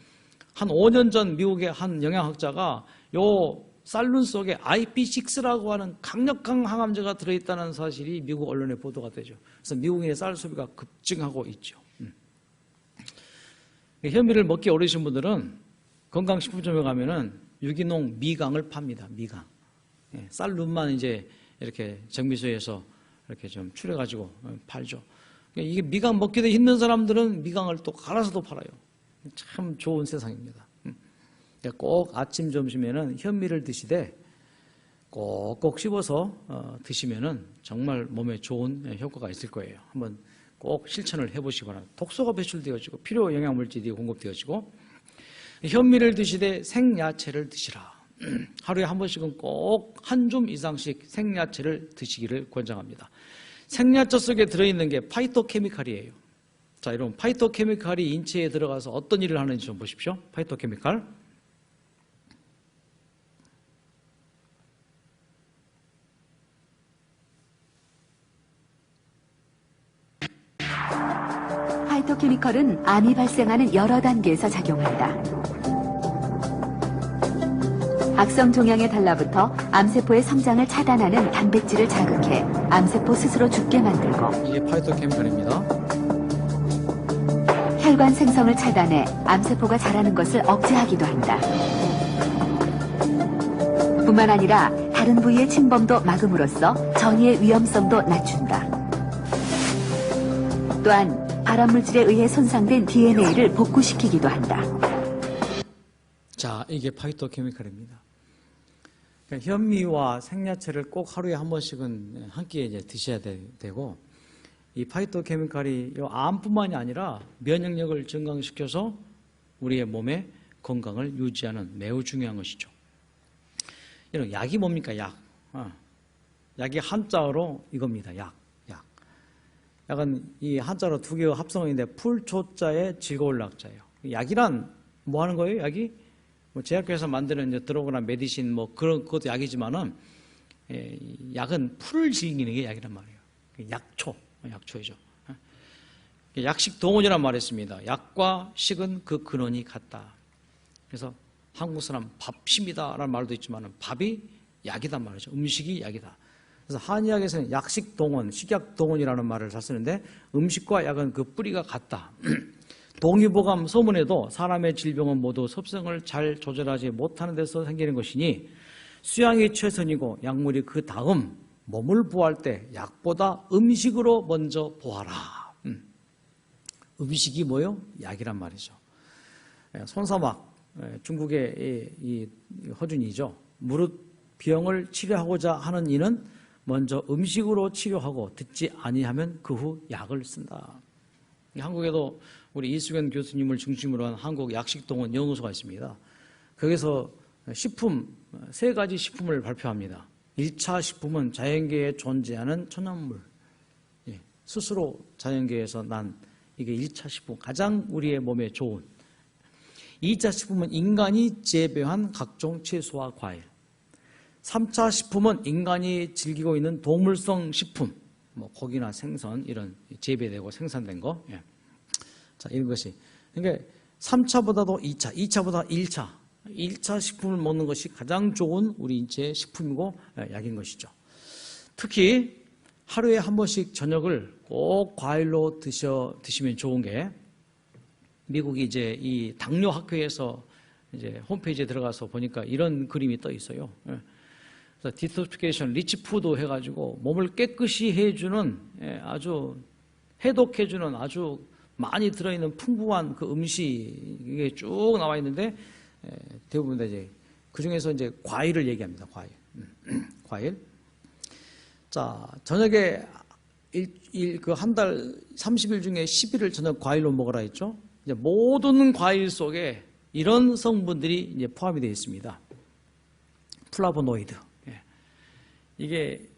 한 5년 전 미국의 한 영양학자가 요 쌀룬 속에 IP6라고 하는 강력한 항암제가 들어있다는 사실이 미국 언론에 보도가 되죠. 그래서 미국인의 쌀 소비가 급증하고 있죠. 현미를 먹기 어려우신 분들은 건강식품점에 가면은 유기농 미강을 팝니다. 미강. 쌀룬만 이제 이렇게 정미소에서 이렇게 좀 추려가지고 팔죠. 이게 미강 먹기도 힘든 사람들은 미강을 또 갈아서도 팔아요. 참 좋은 세상입니다. 꼭 아침 점심에는 현미를 드시되 꼭꼭 씹어서 드시면은 정말 몸에 좋은 효과가 있을 거예요. 한번 꼭 실천을 해보시기 바랍니다. 독소가 배출되어지고 필요 영양물질이 공급되어지고 현미를 드시되 생야채를 드시라. 하루에 한 번씩은 꼭 한 줌 이상씩 생야채를 드시기를 권장합니다. 생야채 속에 들어있는 게 파이토케미칼이에요. 자, 여러분 파이토케미칼이 인체에 들어가서 어떤 일을 하는지 좀 보십시오. 파이토케미칼. 파이토케미컬은 암이 발생하는 여러 단계에서 작용한다. 악성 종양에 달라붙어 암세포의 성장을 차단하는 단백질을 자극해 암세포 스스로 죽게 만들고 이게 파이토케미칼입니다. 혈관 생성을 차단해 암세포가 자라는 것을 억제하기도 한다. 뿐만 아니라 다른 부위의 침범도 막음으로써 전이의 위험성도 낮춘다. 또한 발암물질에 의해 손상된 DNA를 복구시키기도 한다. 자, 이게 파이토케미칼입니다. 그러니까 현미와 생야채를 꼭 하루에 한 번씩은 한 끼에 이제 드셔야 되고, 이 파이토케미칼이 암뿐만이 아니라 면역력을 증강시켜서 우리의 몸의 건강을 유지하는 매우 중요한 것이죠. 이런 약이 뭡니까? 약. 약이 한자어로 이겁니다. 약. 약은 이 한자로 두 개가 합성어인데 풀초자에 즐거울 낙자예요. 약이란 뭐 하는 거예요? 약이 뭐 제약회에서 만드는 이제 드러그나 메디신 뭐 그런 것도 약이지만은 약은 풀을 즐기는 게 약이란 말이에요. 약초이죠. 약식 동원이란 말했습니다. 약과 식은 그 근원이 같다. 그래서 한국 사람 밥심이다라는 말도 있지만은 밥이 약이단 말이죠. 음식이 약이다. 그래서 한의학에서는 약식 동원, 식약 동원이라는 말을 잘 쓰는데 음식과 약은 그 뿌리가 같다. 동의보감 서문에도 사람의 질병은 모두 섭성을 잘 조절하지 못하는 데서 생기는 것이니 수양이 최선이고 약물이 그 다음 몸을 보호할 때 약보다 음식으로 먼저 보하라. 음식이 뭐요? 약이란 말이죠. 손사막, 중국의 이 허준이죠. 무릇 병을 치료하고자 하는 이는 먼저 음식으로 치료하고 듣지 아니하면 그 후 약을 쓴다. 한국에도 우리 이수근 교수님을 중심으로 한 한국 약식동원 연구소가 있습니다. 거기서 식품, 3가지 식품을 발표합니다. 1차 식품은 자연계에 존재하는 천연물. 스스로 자연계에서 난 이게 1차 식품, 가장 우리의 몸에 좋은. 2차 식품은 인간이 재배한 각종 채소와 과일. 3차 식품은 인간이 즐기고 있는 동물성 식품, 뭐 고기나 생선 이런 재배되고 생산된 거. 자, 이런 것이. 그러니까 3차보다도 2차, 2차보다 1차. 1차 식품을 먹는 것이 가장 좋은 우리 인체의 식품이고 약인 것이죠. 특히 하루에 한 번씩 저녁을 꼭 과일로 드시면 좋은 게 미국이 이제 이 당뇨 학회에서 이제 홈페이지에 들어가서 보니까 이런 그림이 떠 있어요. 그래서 디토피케이션, 리치 푸드 해가지고 몸을 깨끗이 해주는 아주 해독해주는 아주 많이 들어있는 풍부한 그 음식이 쭉 나와 있는데 대부분 이제 그 중에서 이제 과일을 얘기합니다. 과일. 자, 저녁에 그 한 달 30일 중에 10일을 저녁 과일로 먹으라 했죠. 이제 모든 과일 속에 이런 성분들이 이제 포함이 되어 있습니다. 플라보노이드. 이게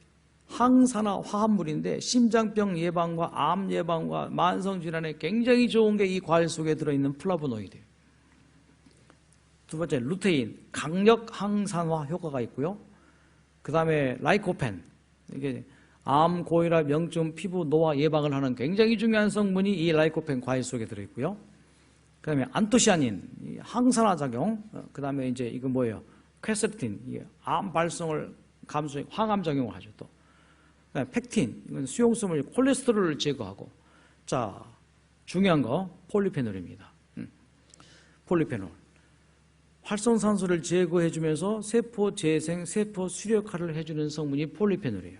항산화 화합물인데 심장병 예방과 암 예방과 만성질환에 굉장히 좋은 게 이 과일 속에 들어있는 플라보노이드예요. 두 번째 루테인, 강력 항산화 효과가 있고요. 그 다음에 라이코펜, 이게 암, 고혈압, 염증, 피부 노화 예방을 하는 굉장히 중요한 성분이 이 라이코펜 과일 속에 들어있고요. 그 다음에 안토시아닌, 항산화 작용, 그 다음에 이제 이거 뭐예요? 퀘세틴, 이게 암 발성을 감소해 항암 작용을 하죠. 또 그다음에 펙틴, 이건 수용성을 콜레스테롤을 제거하고, 자, 중요한 거 폴리페놀입니다. 폴리페놀. 활성산소를 제거해주면서 세포 재생, 세포 수력화를 해주는 성분이 폴리페놀이에요.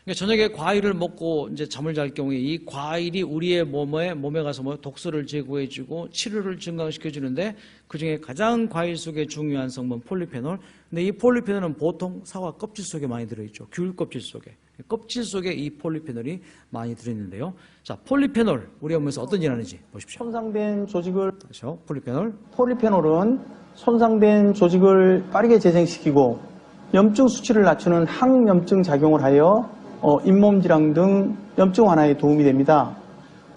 그러니까 저녁에 과일을 먹고 이제 잠을 잘 경우에 이 과일이 우리의 몸에 가서 독소를 제거해주고 치료를 증강시켜주는데 그 중에 가장 과일 속에 중요한 성분 폴리페놀. 근데 이 폴리페놀은 보통 사과 껍질 속에 많이 들어있죠. 귤 껍질 속에. 껍질 속에 이 폴리페놀이 많이 들어있는데요. 자, 폴리페놀 우리 몸에서 어떤 일을 하는지 보십시오. 손상된 조직을 그렇죠. 폴리페놀. 폴리페놀은 손상된 조직을 빠르게 재생시키고 염증 수치를 낮추는 항염증 작용을 하여 잇몸 질환 등 염증 완화에 도움이 됩니다.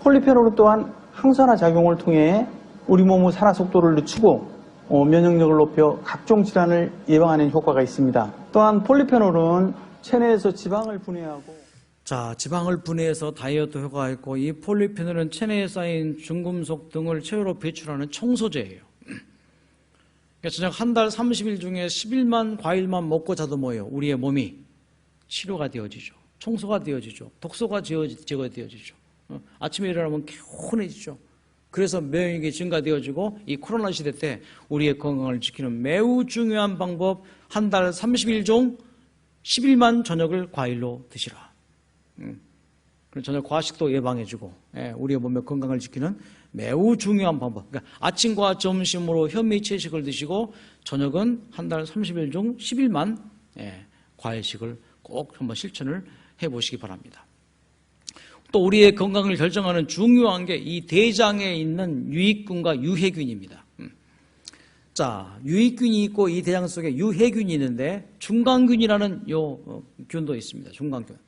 폴리페놀은 또한 항산화 작용을 통해 우리 몸의 산화 속도를 늦추고 면역력을 높여 각종 질환을 예방하는 효과가 있습니다. 또한 폴리페놀은 체내에서 지방을 분해하고 자, 지방을 분해해서 다이어트 효과가 있고 이 폴리페놀은 체내에 쌓인 중금속 등을 체외로 배출하는 청소제예요. 그러니까 저녁 한 달 30일 중에 10일만 과일만 먹고 자도 뭐예요? 우리의 몸이 치료가 되어지죠. 청소가 되어지죠. 독소가 제거되어지죠. 아침에 일어나면 개운해지죠. 그래서 면역력이 증가되어지고 이 코로나 시대 때 우리의 건강을 지키는 매우 중요한 방법 한 달 30일 중 10일만 저녁을 과일로 드시라. 그럼 저녁 과식도 예방해주고 우리의 몸의 건강을 지키는 매우 중요한 방법. 그러니까 아침과 점심으로 현미 채식을 드시고 저녁은 한 달 30일 중 10일만 과일식을 꼭 한번 실천을 해보시기 바랍니다. 또 우리의 건강을 결정하는 중요한 게 이 대장에 있는 유익균과 유해균입니다. 자, 유익균이 있고 이 대장 속에 유해균이 있는데 중간균이라는 균도 있습니다. 중간균.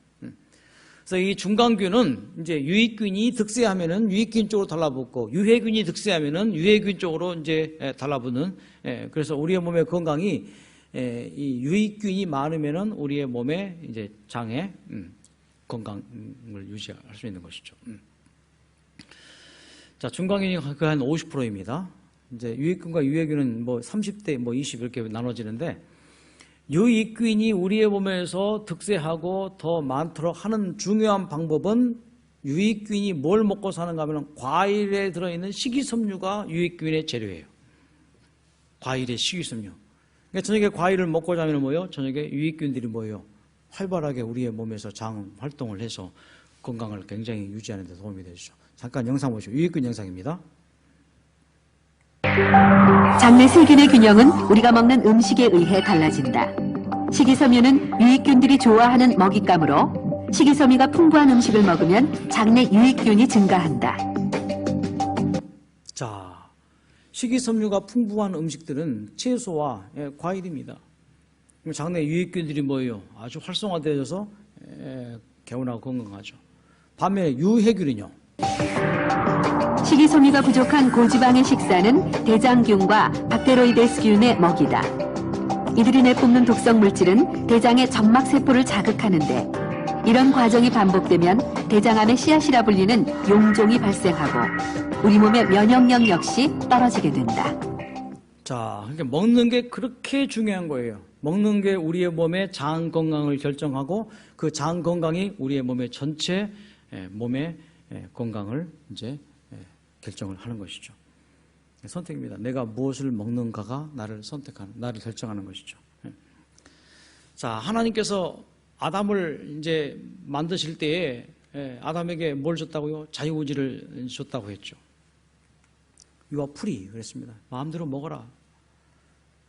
그래서 이 중간균은 이제 유익균이 득세하면은 유익균 쪽으로 달라붙고 유해균이 득세하면은 유해균 쪽으로 이제 달라붙는. 그래서 우리의 몸의 건강이 이 유익균이 많으면은 우리의 몸에 이제 장에 건강을 유지할 수 있는 것이죠. 자, 중간균이 그 한 50%입니다. 이제 유익균과 유해균은 뭐 30대, 뭐 20 이렇게 나눠지는데 유익균이 우리의 몸에서 득세하고 더 많도록 하는 중요한 방법은 유익균이 뭘 먹고 사는가 하면 과일에 들어있는 식이섬유가 유익균의 재료예요. 과일의 식이섬유. 그러니까 저녁에 과일을 먹고 자면 뭐예요? 저녁에 유익균들이 뭐예요? 활발하게 우리의 몸에서 장 활동을 해서 건강을 굉장히 유지하는 데 도움이 되죠. 잠깐 영상 보시죠. 유익균 영상입니다. 장내 세균의 균형은 우리가 먹는 음식에 의해 달라진다. 식이섬유는 유익균들이 좋아하는 먹잇감으로 식이섬유가 풍부한 음식을 먹으면 장내 유익균이 증가한다. 자, 식이섬유가 풍부한 음식들은 채소와 과일입니다. 장내 유익균들이 뭐예요? 아주 활성화되어져서 개운하고 건강하죠. 반면에 유해균은요? 식이섬유가 부족한 고지방의 식사는 대장균과 박테로이데스균의 먹이다. 이들이 내뿜는 독성 물질은 대장의 점막세포를 자극하는데 이런 과정이 반복되면 대장암의 씨앗이라 불리는 용종이 발생하고 우리 몸의 면역력 역시 떨어지게 된다. 자, 그러니까 먹는 게 그렇게 중요한 거예요. 먹는 게 우리의 몸의 장 건강을 결정하고 그 장 건강이 우리의 몸의 전체 몸의 건강을 이제 결정을 하는 것이죠. 선택입니다. 내가 무엇을 먹는가가 나를 결정하는 것이죠. 자, 하나님께서 아담을 이제 만드실 때에 아담에게 뭘 줬다고요? 자유의지를 줬다고 했죠. You are free 그랬습니다. 마음대로 먹어라.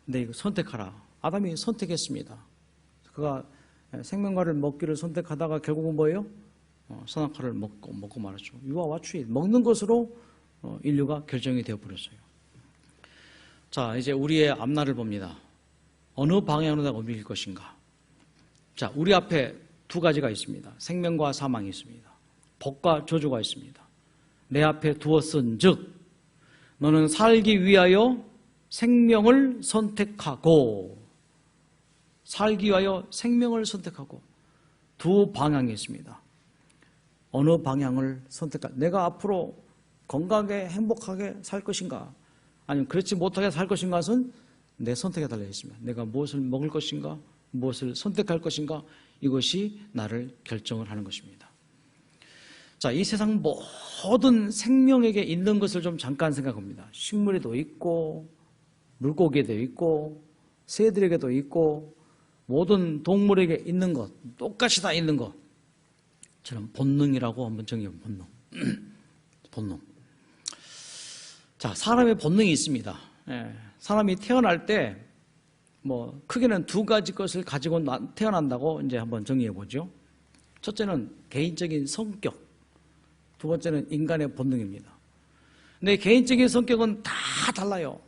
근데 이거 선택하라. 아담이 선택했습니다. 그가 생명과를 먹기를 선택하다가 결국은 뭐예요? 선악과를 먹고 말았죠. You are what you eat. 먹는 것으로 인류가 결정이 되어버렸어요. 자, 이제 우리의 앞날을 봅니다. 어느 방향으로 옮길 것인가? 자, 우리 앞에 두 가지가 있습니다. 생명과 사망이 있습니다. 복과 저주가 있습니다. 내 앞에 두었은즉 너는 살기 위하여 생명을 선택하고 두 방향이 있습니다. 어느 방향을 선택할까? 내가 앞으로 건강하게 행복하게 살 것인가? 아니면 그렇지 못하게 살 것인가는 내 선택에 달려 있습니다. 내가 무엇을 먹을 것인가? 무엇을 선택할 것인가? 이것이 나를 결정을 하는 것입니다. 자, 이 세상 모든 생명에게 있는 것을 좀 잠깐 생각합니다. 식물에도 있고 물고기에도 있고 새들에게도 있고 모든 동물에게 있는 것, 똑같이 다 있는 것. 저는 본능이라고 한번 정의해요. 본능. 본능. 자, 사람의 본능이 있습니다. 사람이 태어날 때 뭐 크게는 두 가지 것을 가지고 태어난다고 이제 한번 정의해 보죠. 첫째는 개인적인 성격, 두 번째는 인간의 본능입니다. 근데 개인적인 성격은 다 달라요.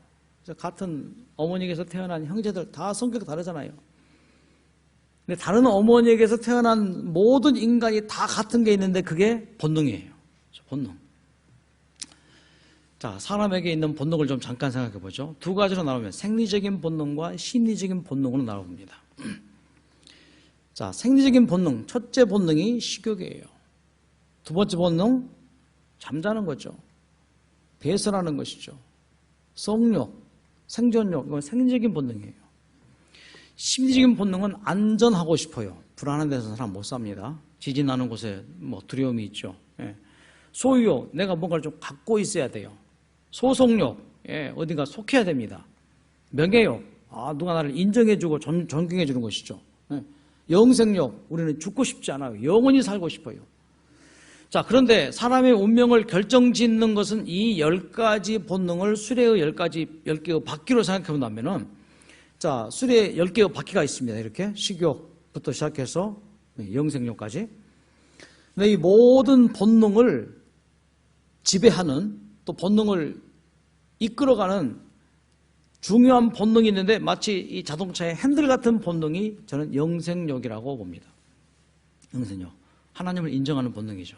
같은 어머니에게서 태어난 형제들 다 성격 다르잖아요. 근데 다른 어머니에게서 태어난 모든 인간이 다 같은 게 있는데 그게 본능이에요. 본능. 자, 사람에게 있는 본능을 좀 잠깐 생각해 보죠. 두 가지로 나누면 생리적인 본능과 심리적인 본능으로 나눕니다. 자, 생리적인 본능, 첫째 본능이 식욕이에요. 두 번째 본능, 잠자는 거죠. 배설하는 것이죠. 성욕, 생존욕, 이건 생리적인 본능이에요. 심리적인 본능은 안전하고 싶어요. 불안한 데서 사람 못 삽니다. 지진 나는 곳에 뭐 두려움이 있죠. 소유욕, 내가 뭔가를 좀 갖고 있어야 돼요. 소속욕, 어딘가 속해야 됩니다. 명예욕, 누가 나를 인정해주고 존경해주는 것이죠. 영생욕, 우리는 죽고 싶지 않아요. 영원히 살고 싶어요. 자, 그런데 사람의 운명을 결정짓는 것은 이 10가지 본능을 수레의 10개의 바퀴로 생각해 본다면은, 자, 수레에 10개의 바퀴가 있습니다. 이렇게 식욕부터 시작해서 영생욕까지. 근데 이 모든 본능을 지배하는, 또 본능을 이끌어가는 중요한 본능이 있는데 마치 이 자동차의 핸들 같은 본능이 저는 영생욕이라고 봅니다. 영생욕. 하나님을 인정하는 본능이죠.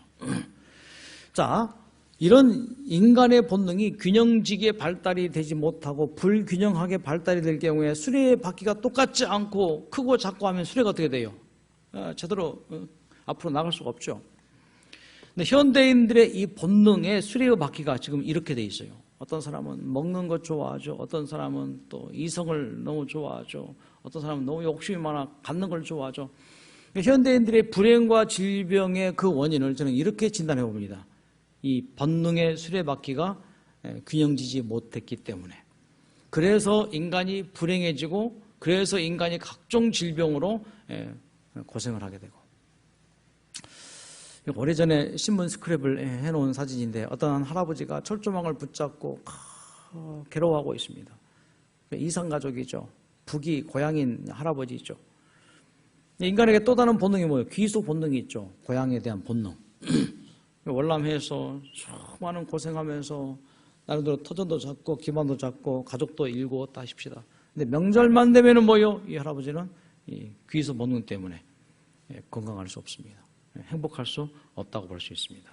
자, 이런 인간의 본능이 균형지게 발달이 되지 못하고 불균형하게 발달이 될 경우에 수레의 바퀴가 똑같지 않고 크고 작고 하면 수레가 어떻게 돼요? 제대로 앞으로 나갈 수가 없죠. 근데 현대인들의 이 본능의 수레의 바퀴가 지금 이렇게 돼 있어요. 어떤 사람은 먹는 것 좋아하죠. 어떤 사람은 또 이성을 너무 좋아하죠. 어떤 사람은 너무 욕심이 많아 갖는 걸 좋아하죠. 현대인들의 불행과 질병의 그 원인을 저는 이렇게 진단해 봅니다. 이 본능의 수레바퀴가 균형지지 못했기 때문에. 그래서 인간이 불행해지고 그래서 인간이 각종 질병으로 고생을 하게 되고. 오래전에 신문 스크랩을 해놓은 사진인데 어떤 할아버지가 철조망을 붙잡고 괴로워하고 있습니다. 이상가족이죠. 북이 고향인 할아버지죠. 인간에게 또 다른 본능이 뭐예요? 귀소 본능이 있죠. 고향에 대한 본능. 월남해서 수많은 고생하면서 나름대로 터전도 잡고 기반도 잡고 가족도 일구었다 하십시다. 근데 명절만 되면은 뭐요? 이 할아버지는 이 귀소 본능 때문에 건강할 수 없습니다. 행복할 수 없다고 볼 수 있습니다.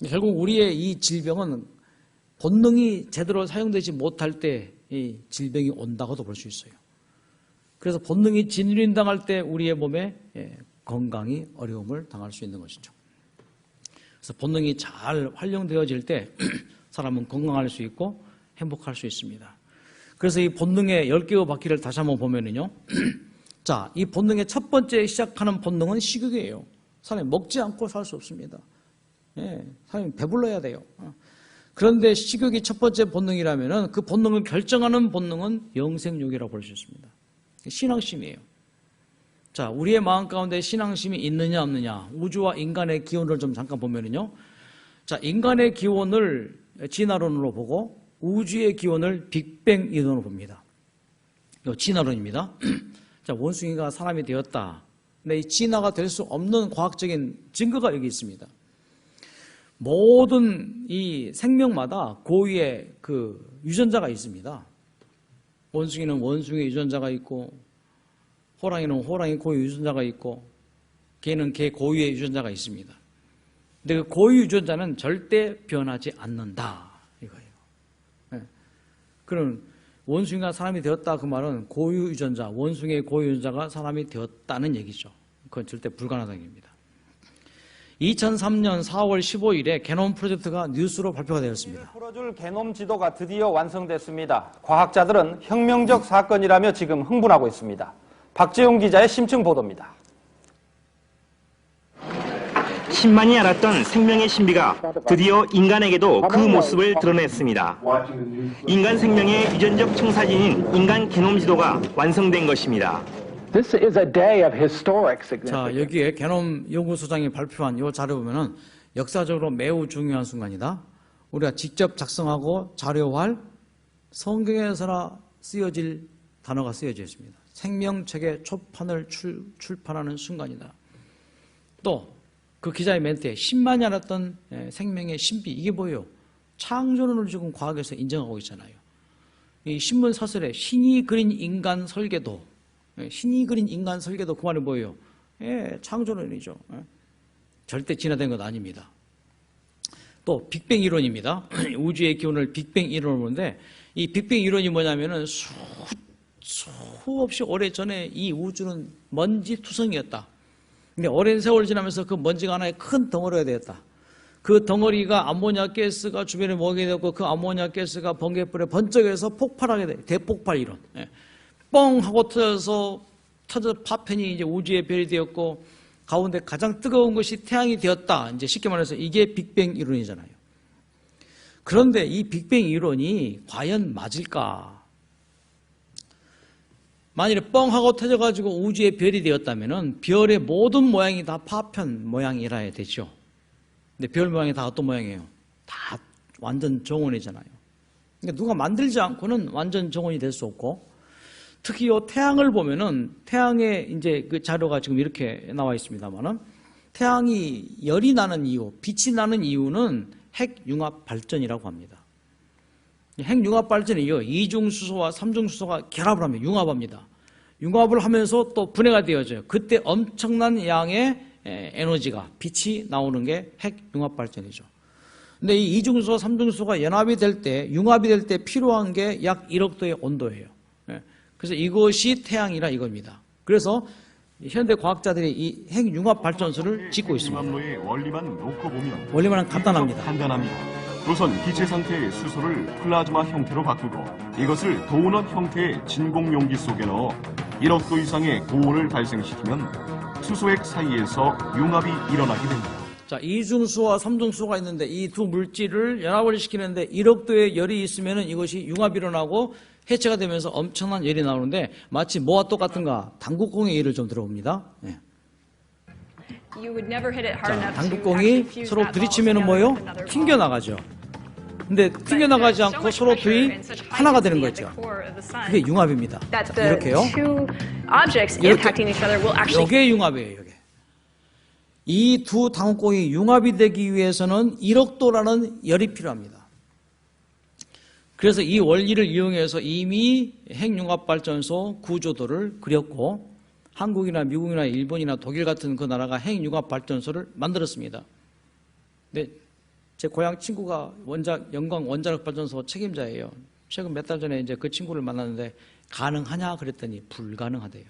결국 우리의 이 질병은 본능이 제대로 사용되지 못할 때 이 질병이 온다고도 볼 수 있어요. 그래서 본능이 진륜당할 때 우리의 몸에 건강이 어려움을 당할 수 있는 것이죠. 그래서 본능이 잘 활용되어질 때 사람은 건강할 수 있고 행복할 수 있습니다. 그래서 이 본능의 10개의 바퀴를 다시 한번 보면은요. 자, 이 본능의 첫 번째 시작하는 본능은 식욕이에요. 사람이 먹지 않고 살 수 없습니다. 사람이 배불러야 돼요. 그런데 식욕이 첫 번째 본능이라면은 그 본능을 결정하는 본능은 영생욕이라고 볼 수 있습니다. 신앙심이에요. 자, 우리의 마음 가운데 신앙심이 있느냐 없느냐, 우주와 인간의 기원을 좀 잠깐 보면은요. 자, 인간의 기원을 진화론으로 보고 우주의 기원을 빅뱅 이론으로 봅니다. 이거 진화론입니다. 자, 원숭이가 사람이 되었다. 근데 이 진화가 될 수 없는 과학적인 증거가 여기 있습니다. 모든 이 생명마다 고유의 그 유전자가 있습니다. 원숭이는 원숭이 유전자가 있고, 호랑이는 호랑이 고유 유전자가 있고, 개는 개 고유의 유전자가 있습니다. 근데 그 고유 유전자는 절대 변하지 않는다. 이거예요. 그럼 원숭이가 사람이 되었다 그 말은 고유 유전자, 원숭이의 고유 유전자가 사람이 되었다는 얘기죠. 그건 절대 불가능하다는 얘기입니다. 2003년 4월 15일에 게놈 프로젝트가 뉴스로 발표가 되었습니다. 풀어줄 게놈 지도가 드디어 완성됐습니다. 과학자들은 혁명적 사건이라며 지금 흥분하고 있습니다. 박재용 기자의 심층 보도입니다. 10만이 알았던 생명의 신비가 드디어 인간에게도 그 모습을 드러냈습니다. 인간 생명의 유전적 청사진인 인간 게놈 지도가 완성된 것입니다. This is a day of historic 자, significance. 여기에 게놈 연구소장이 발표한 이 자료 보면은 역사적으로 매우 중요한 순간이다. 우리가 직접 작성하고 자료화할 성경에서나 쓰여질 단어가 쓰여져 있습니다. 생명책의 초판을 출판하는 순간이다. 또 그 기자의 멘트에 신만이 알았던 생명의 신비, 이게 뭐예요? 창조론을 지금 과학에서 인정하고 있잖아요. 이 신문 사설에 신이 그린 인간 설계도, 신이 그린 인간 설계도, 그 말이 뭐예요? 창조론이죠. 절대 진화된 것 아닙니다. 또 빅뱅 이론입니다. 우주의 기원을 빅뱅 이론으로 보는데, 이 빅뱅 이론이 뭐냐면은 수없이 오래전에 이 우주는 먼지 투성이었다. 근데 오랜 세월 지나면서 그 먼지가 하나의 큰 덩어리가 되었다. 그 덩어리가 암모니아 가스가 주변에 모이게 되었고, 그 암모니아 가스가 번개불에 번쩍여서 폭발하게 돼. 대폭발 이론. 뻥 하고 터져 파편이 이제 우주의 별이 되었고, 가운데 가장 뜨거운 것이 태양이 되었다. 이제 쉽게 말해서 이게 빅뱅 이론이잖아요. 그런데 이 빅뱅 이론이 과연 맞을까? 만일에 뻥 하고 터져가지고 우주의 별이 되었다면은 별의 모든 모양이 다 파편 모양이라야 되죠. 근데 별 모양이 다 어떤 모양이에요? 다 완전 정원이잖아요. 그러니까 누가 만들지 않고는 완전 정원이 될 수 없고, 특히 이 태양을 보면은 태양의 이제 그 자료가 지금 이렇게 나와 있습니다만은, 태양이 열이 나는 이유, 빛이 나는 이유는 핵융합 발전이라고 합니다. 핵융합 발전이요, 이중수소와 삼중수소가 결합을 합니다. 융합합니다. 융합을 하면서 또 분해가 되어져요. 그때 엄청난 양의 에너지가, 빛이 나오는 게 핵융합 발전이죠. 근데 이 이중수소와 삼중수소가 연합이 될 때, 융합이 될 때 필요한 게 약 1억 도의 온도예요. 그래서 이것이 태양이라 이겁니다. 그래서 현대 과학자들이 이 핵융합 발전소를 짓고 있습니다. 원리만 놓고 보면 원리만은 간단합니다. 우선 기체 상태의 수소를 플라즈마 형태로 바꾸고 이것을 도넛 형태의 진공 용기 속에 넣어 1억 도 이상의 고온을 발생시키면 수소액 사이에서 융합이 일어나게 됩니다. 자, 이중수소와 삼중수소가 있는데 이 두 물질을 연합을 시키는데 1억 도의 열이 있으면 이것이 융합이 일어나고 해체가 되면서 엄청난 열이 나오는데, 마치 뭐와 똑같은가? 당구공의 예를 좀 들어봅니다. 네. 자, 당구공이 서로 부딪히면 뭐예요? 튕겨나가죠. 근데 튕겨나가지 않고 서로 둘이 하나가 되는 거죠. 그게 융합입니다. 이렇게요. 이게 융합이에요. 이게. 이 두 당구공이 융합이 되기 위해서는 1억 도라는 열이 필요합니다. 그래서 이 원리를 이용해서 이미 핵융합발전소 구조도를 그렸고, 한국이나 미국이나 일본이나 독일 같은 그 나라가 핵융합발전소를 만들었습니다. 근데 제 고향 친구가 영광 원자력발전소 책임자예요. 최근 몇 달 전에 이제 그 친구를 만났는데 가능하냐 그랬더니 불가능하대요.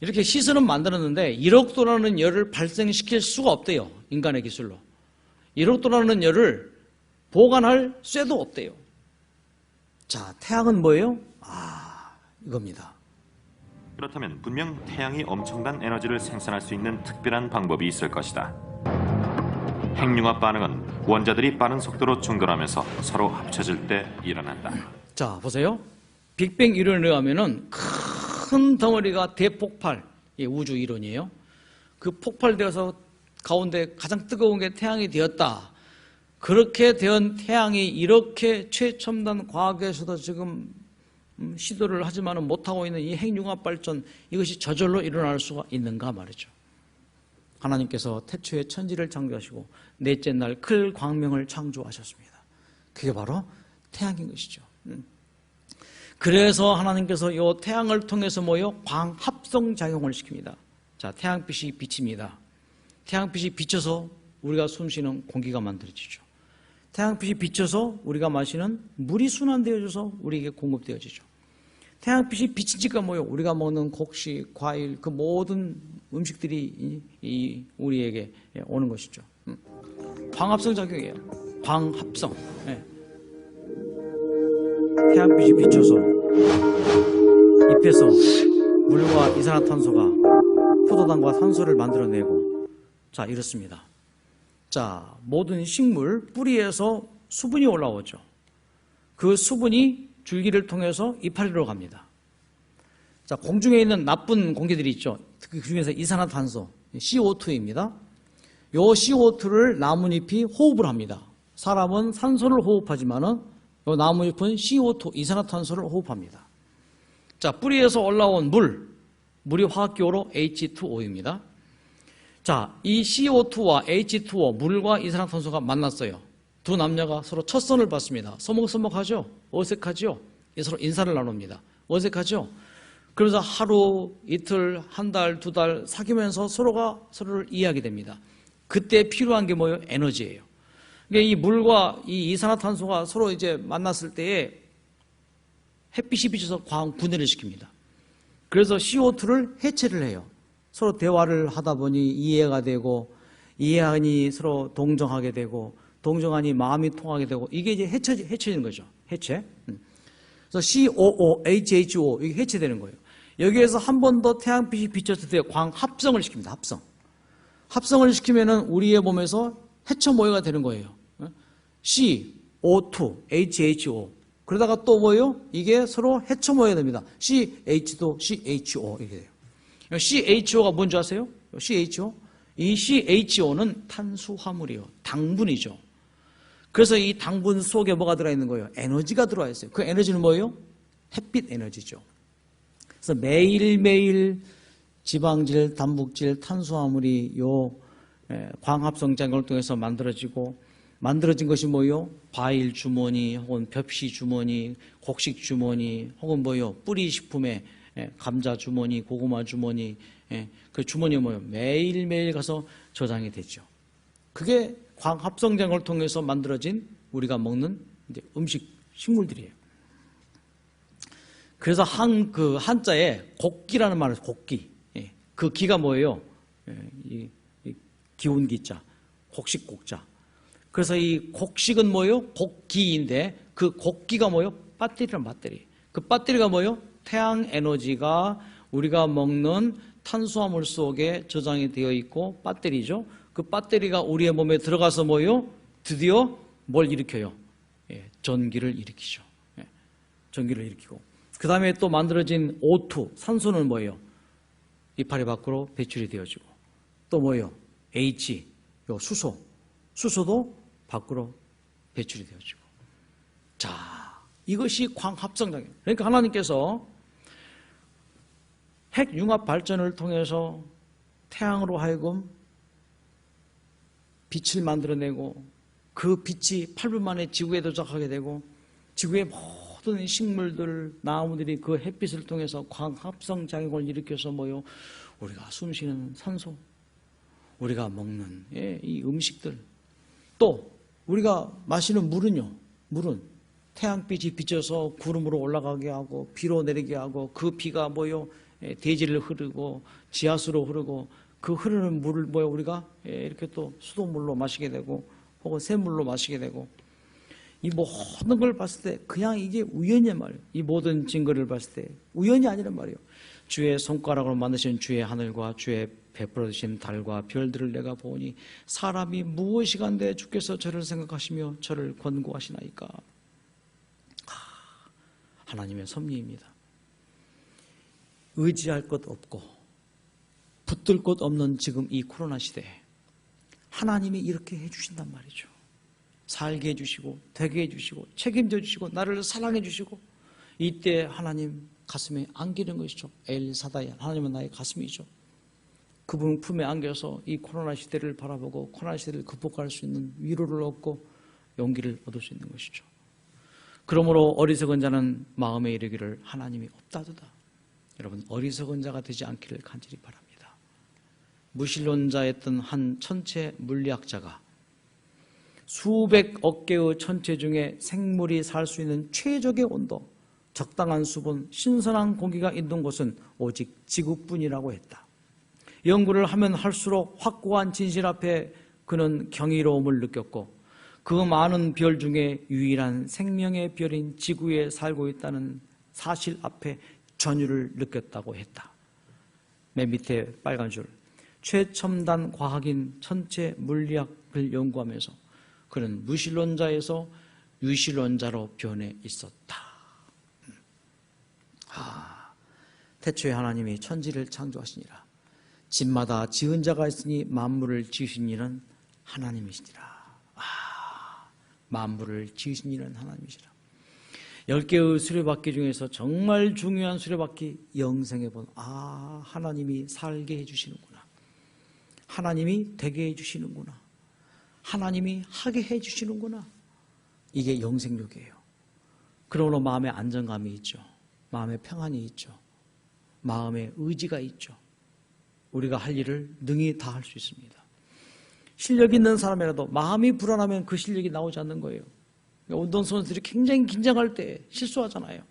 이렇게 시설은 만들었는데 1억 도라는 열을 발생시킬 수가 없대요. 인간의 기술로. 1억 도라는 열을 보관할 쇠도 없대요. 자, 태양은 뭐예요? 이겁니다. 그렇다면 분명 태양이 엄청난 에너지를 생산할 수 있는 특별한 방법이 있을 것이다. 핵융합 반응은 원자들이 빠른 속도로 충돌하면서 서로 합쳐질 때 일어난다. 자, 보세요. 빅뱅 이론에 의하면은 큰 덩어리가 대폭발, 우주 이론이에요. 그 폭발되어서 가운데 가장 뜨거운 게 태양이 되었다. 그렇게 된 태양이 이렇게 최첨단 과학에서도 지금 시도를 하지만은 못하고 있는 이 핵융합 발전, 이것이 저절로 일어날 수가 있는가 말이죠. 하나님께서 태초에 천지를 창조하시고 넷째 날 클 광명을 창조하셨습니다. 그게 바로 태양인 것이죠. 그래서 하나님께서 이 태양을 통해서 광합성 작용을 시킵니다. 자, 태양빛이 비칩니다. 태양빛이 비쳐서 우리가 숨쉬는 공기가 만들어지죠. 태양빛이 비쳐서 우리가 마시는 물이 순환되어져서 우리에게 공급되어지죠. 태양빛이 비치니까 우리가 먹는 곡식, 과일, 그 모든 음식들이 우리에게 오는 것이죠. 광합성 작용이에요. 광합성. 태양빛이 비쳐서 잎에서 물과 이산화탄소가 포도당과 산소를 만들어내고, 자, 이렇습니다. 자, 모든 식물 뿌리에서 수분이 올라오죠. 그 수분이 줄기를 통해서 이파리로 갑니다. 자, 공중에 있는 나쁜 공기들이 있죠. 그 중에서 이산화탄소, CO2입니다. 요 CO2를 나뭇잎이 호흡을 합니다. 사람은 산소를 호흡하지만은 요 나뭇잎은 CO2, 이산화탄소를 호흡합니다. 자, 뿌리에서 올라온 물이 화학기호로 H2O입니다. 자, 이 CO2와 H2O, 물과 이산화탄소가 만났어요. 두 남녀가 서로 첫 선을 봤습니다. 서먹서먹하죠? 어색하죠? 서로 인사를 나눕니다. 어색하죠? 그래서 하루, 이틀, 한 달, 두 달 사귀면서 서로가 서로를 이해하게 됩니다. 그때 필요한 게 뭐예요? 에너지예요. 그러니까 이 물과 이 이산화탄소가 서로 이제 만났을 때에 햇빛이 비쳐서 광 분해를 시킵니다. 그래서 CO2를 해체를 해요. 서로 대화를 하다 보니 이해가 되고, 이해하니 서로 동정하게 되고, 동정하니 마음이 통하게 되고, 이게 이제 해체되는 거죠. 해체. 그래서 COO, HHO, 이게 해체되는 거예요. 여기에서 한 번 더 태양빛이 비쳤을 때 광 합성을 시킵니다. 합성. 합성을 시키면은 우리의 몸에서 해처 모여가 되는 거예요. CO2, HHO. 그러다가 또 뭐예요? 이게 서로 해처 모여야 됩니다. CH도 CHO 이렇게 돼요. CHO가 뭔지 아세요? CHO? 이 CHO는 탄수화물이에요. 당분이죠. 그래서 이 당분 속에 뭐가 들어있는 거예요? 에너지가 들어와 있어요. 그 에너지는 뭐예요? 햇빛 에너지죠. 그래서 매일매일 지방질, 단백질, 탄수화물이 요 광합성 작용을 통해서 만들어진 것이 뭐예요? 과일 주머니, 혹은 벽시 주머니, 곡식 주머니, 혹은 뭐예요? 뿌리 식품에 감자 주머니, 고구마 주머니, 그 주머니에 뭐예요? 매일매일 가서 저장이 되죠. 그게 광합성 작용을 통해서 만들어진 우리가 먹는 이제 식물들이에요. 그래서 한자에 곡기라는 말을 곡기. 그 기가 뭐예요? 이 기운 기자, 곡식 곡자. 그래서 이 곡식은 뭐예요? 곡기인데 그 곡기가 뭐예요? 배터리란 배터리. 그 배터리가 뭐예요? 태양 에너지가 우리가 먹는 탄수화물 속에 저장이 되어 있고 배터리죠. 그 배터리가 우리의 몸에 들어가서 뭐예요? 드디어 뭘 일으켜요? 전기를 일으키죠. 전기를 일으키고. 그 다음에 또 만들어진 O2, 산소는 뭐예요? 이파리 밖으로 배출이 되어지고. 또 뭐예요? H, 요 수소도 밖으로 배출이 되어지고. 자, 이것이 광합성작용. 그러니까 하나님께서 핵융합 발전을 통해서 태양으로 하여금 빛을 만들어내고 그 빛이 8분 만에 지구에 도착하게 되고 지구의 모든 식물들, 나무들이 그 햇빛을 통해서 광합성 작용을 일으켜서 뭐요? 우리가 숨쉬는 산소, 우리가 먹는 이 음식들, 또 우리가 마시는 물은 태양빛이 비쳐서 구름으로 올라가게 하고 비로 내리게 하고 그 비가 뭐요? 대지를 흐르고 지하수로 흐르고 그 흐르는 물을 뭐요? 우리가 이렇게 또 수돗물로 마시게 되고 혹은 샘물로 마시게 되고 이 모든 걸 봤을 때 그냥 이게 우연이란 말이에요. 이 모든 증거를 봤을 때 우연이 아니란 말이에요. 주의 손가락으로 만드신 주의 하늘과 주의 베풀어 주신 달과 별들을 내가 보니 사람이 무엇이간데 주께서 저를 생각하시며 저를 권고하시나이까. 하나님의 섭리입니다. 의지할 것 없고 붙들 것 없는 지금 이 코로나 시대에 하나님이 이렇게 해주신단 말이죠. 살게 해주시고 되게 해주시고 책임져 주시고 나를 사랑해 주시고 이때 하나님 가슴에 안기는 것이죠. 엘사다이, 하나님은 나의 가슴이죠. 그분 품에 안겨서 이 코로나 시대를 바라보고 코로나 시대를 극복할 수 있는 위로를 얻고 용기를 얻을 수 있는 것이죠. 그러므로 어리석은 자는 마음에 이르기를 하나님이 없다도다. 여러분, 어리석은 자가 되지 않기를 간절히 바랍니다. 무신론자였던 한 천체 물리학자가 수백억 개의 천체 중에 생물이 살 수 있는 최적의 온도, 적당한 수분, 신선한 공기가 있는 곳은 오직 지구뿐이라고 했다. 연구를 하면 할수록 확고한 진실 앞에 그는 경이로움을 느꼈고 그 많은 별 중에 유일한 생명의 별인 지구에 살고 있다는 사실 앞에 전율을 느꼈다고 했다. 맨 밑에 빨간 줄, 최첨단 과학인 천체 물리학을 연구하면서 그는 무신론자에서 유신론자로 변해 있었다. 태초에 하나님이 천지를 창조하시니라. 집마다 지은 자가 있으니 만물을 지으신 이는 하나님이시니라. 만물을 지으신 이는 하나님이시라. 10개의 수레바퀴 중에서 정말 중요한 수레바퀴, 영생의 번. 하나님이 살게 해주시는구나. 하나님이 되게 해주시는구나. 하나님이 하게 해주시는구나. 이게 영생력이에요. 그러므로 마음에 안정감이 있죠. 마음에 평안이 있죠. 마음에 의지가 있죠. 우리가 할 일을 능히 다 할 수 있습니다. 실력 있는 사람이라도 마음이 불안하면 그 실력이 나오지 않는 거예요. 운동선수들이 굉장히 긴장할 때 실수하잖아요.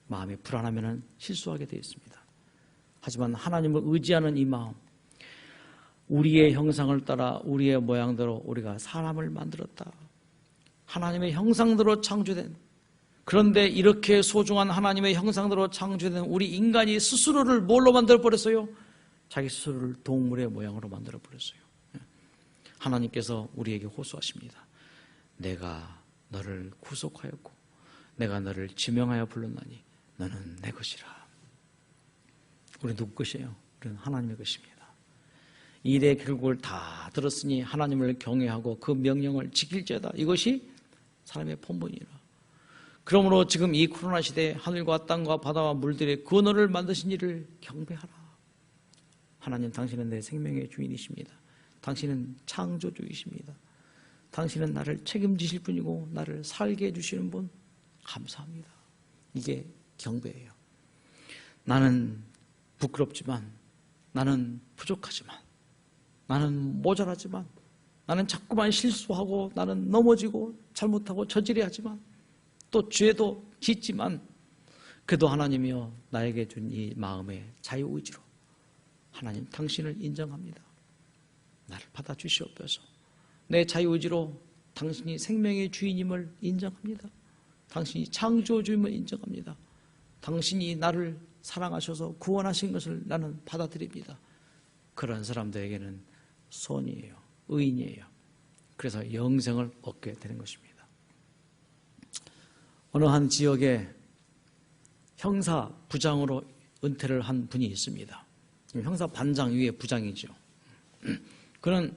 마음이 불안하면 실수하게 되어 있습니다. 하지만 하나님을 의지하는 이 마음, 우리의 형상을 따라 우리의 모양대로 우리가 사람을 만들었다. 하나님의 형상대로 창조된, 그런데 이렇게 소중한 하나님의 형상대로 창조된 우리 인간이 스스로를 뭘로 만들어버렸어요? 자기 스스로를 동물의 모양으로 만들어버렸어요. 하나님께서 우리에게 호소하십니다. 내가 너를 구속하였고 내가 너를 지명하여 불렀나니 너는 내 것이라. 우리 누구 것이에요? 우리는 하나님의 것입니다. 일의 결국을 다 들었으니 하나님을 경외하고 그 명령을 지킬지어다. 이것이 사람의 본분이라. 그러므로 지금 이 코로나 시대에 하늘과 땅과 바다와 물들의 그 언어를 만드신 이를 경배하라. 하나님, 당신은 내 생명의 주인이십니다. 당신은 창조주이십니다. 당신은 나를 책임지실 분이고 나를 살게 해주시는 분, 감사합니다. 이게 경배예요. 나는 부끄럽지만, 나는 부족하지만, 나는 모자라지만, 나는 자꾸만 실수하고 나는 넘어지고 잘못하고 저지레 하지만 또 죄도 짓지만, 그래도 하나님이여 나에게 준 이 마음의 자유의지로 하나님, 당신을 인정합니다. 나를 받아주시옵소서. 내 자유의지로 당신이 생명의 주인임을 인정합니다. 당신이 창조주임을 인정합니다. 당신이 나를 사랑하셔서 구원하신 것을 나는 받아들입니다. 그런 사람들에게는 선이에요. 의인이에요. 그래서 영생을 얻게 되는 것입니다. 어느 한 지역에 형사 부장으로 은퇴를 한 분이 있습니다. 형사 반장 위에 부장이죠. 그는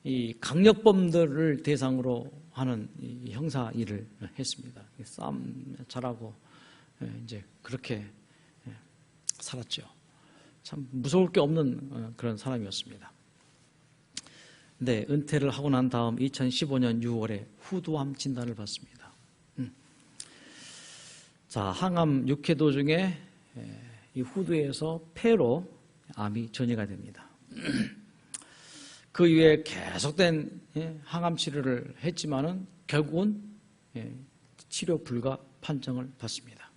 이 강력범들을 대상으로 하는 이 형사 일을 했습니다. 싸움 잘하고 이제 그렇게 살았죠. 참 무서울 게 없는 그런 사람이었습니다. 근데 은퇴를 하고 난 다음 2015년 6월에 후두암 진단을 받습니다. 자, 항암 6회도 중에 이 후두에서 폐로 암이 전이가 됩니다. 그 이후에 계속된 항암 치료를 했지만은 결국은 치료 불가 판정을 받습니다.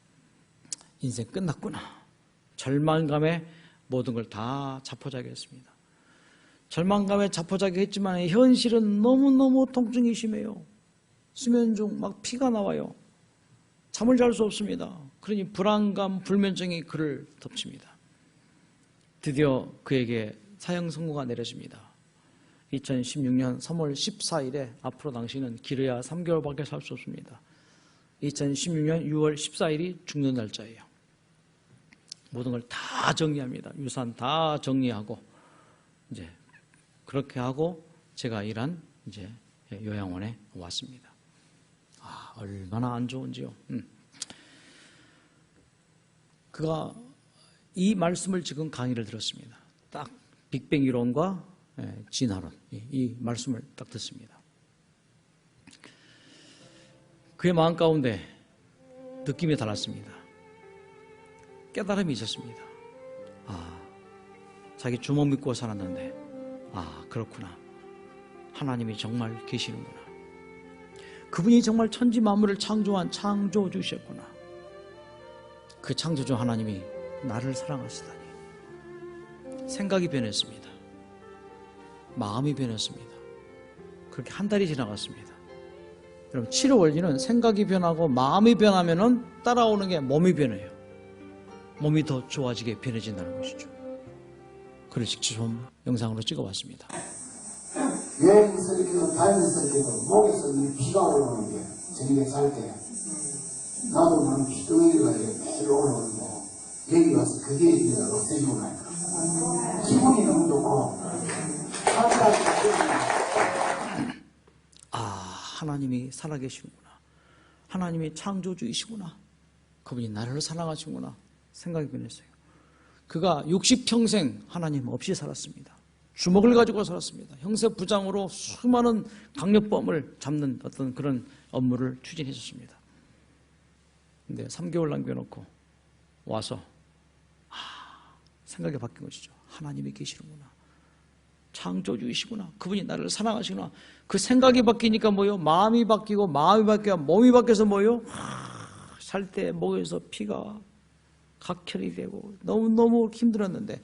인생 끝났구나. 절망감에 모든 걸 다 자포자기했습니다. 절망감에 자포자기했지만 현실은 너무너무 통증이 심해요. 수면 중 막 피가 나와요. 잠을 잘 수 없습니다. 그러니 불안감, 불면증이 그를 덮칩니다. 드디어 그에게 사형 선고가 내려집니다. 2016년 3월 14일에 앞으로 당신은 길어야 3개월밖에 살 수 없습니다. 2016년 6월 14일이 죽는 날짜예요. 모든 걸 다 정리합니다. 유산 다 정리하고 이제 그렇게 하고 제가 일한 이제 요양원에 왔습니다. 얼마나 안 좋은지요. 그가 이 말씀을 지금 강의를 들었습니다. 딱 빅뱅 이론과 진화론, 이 말씀을 딱 듣습니다. 그의 마음 가운데 느낌이 달랐습니다. 깨달음이 있었습니다. 자기 주먹 믿고 살았는데 그렇구나. 하나님이 정말 계시는구나. 그분이 정말 천지 만물을 창조한 창조주셨구나. 그 창조주 하나님이 나를 사랑하시다니. 생각이 변했습니다. 마음이 변했습니다. 그렇게 한 달이 지나갔습니다. 여러분, 치료 원리는 생각이 변하고 마음이 변하면은 따라오는 게 몸이 변해요. 몸이 더 좋아지게 변해진다는 것이죠. 그걸 직접 좀 영상으로 찍어봤습니다. 여행에서 이렇게 다니면서 이렇게 목에서 피가 올라오는 게 저녁에 잘 때 나도 모르는 피덩이가 이렇게 피가 올라오고 여기가 와서 그게 이제 없어지고 나니까 기분이 너무 좋고 하나님이 살아계시는구나. 하나님이 창조주이시구나. 그분이 나를 사랑하시구나. 생각이 변했어요. 그가 60평생 하나님 없이 살았습니다. 주먹을 가지고 살았습니다. 형세 부장으로 수많은 강력범을 잡는 어떤 그런 업무를 추진했었습니다. 근데 3개월 남겨놓고 와서 생각이 바뀐 것이죠. 하나님이 계시는구나. 창조주이시구나. 그분이 나를 사랑하시구나. 그 생각이 바뀌니까 뭐요? 마음이 바뀌고 마음이 바뀌어 몸이 바뀌어서 뭐요? 살 때 목에서 피가 각혈이 되고 너무너무 힘들었는데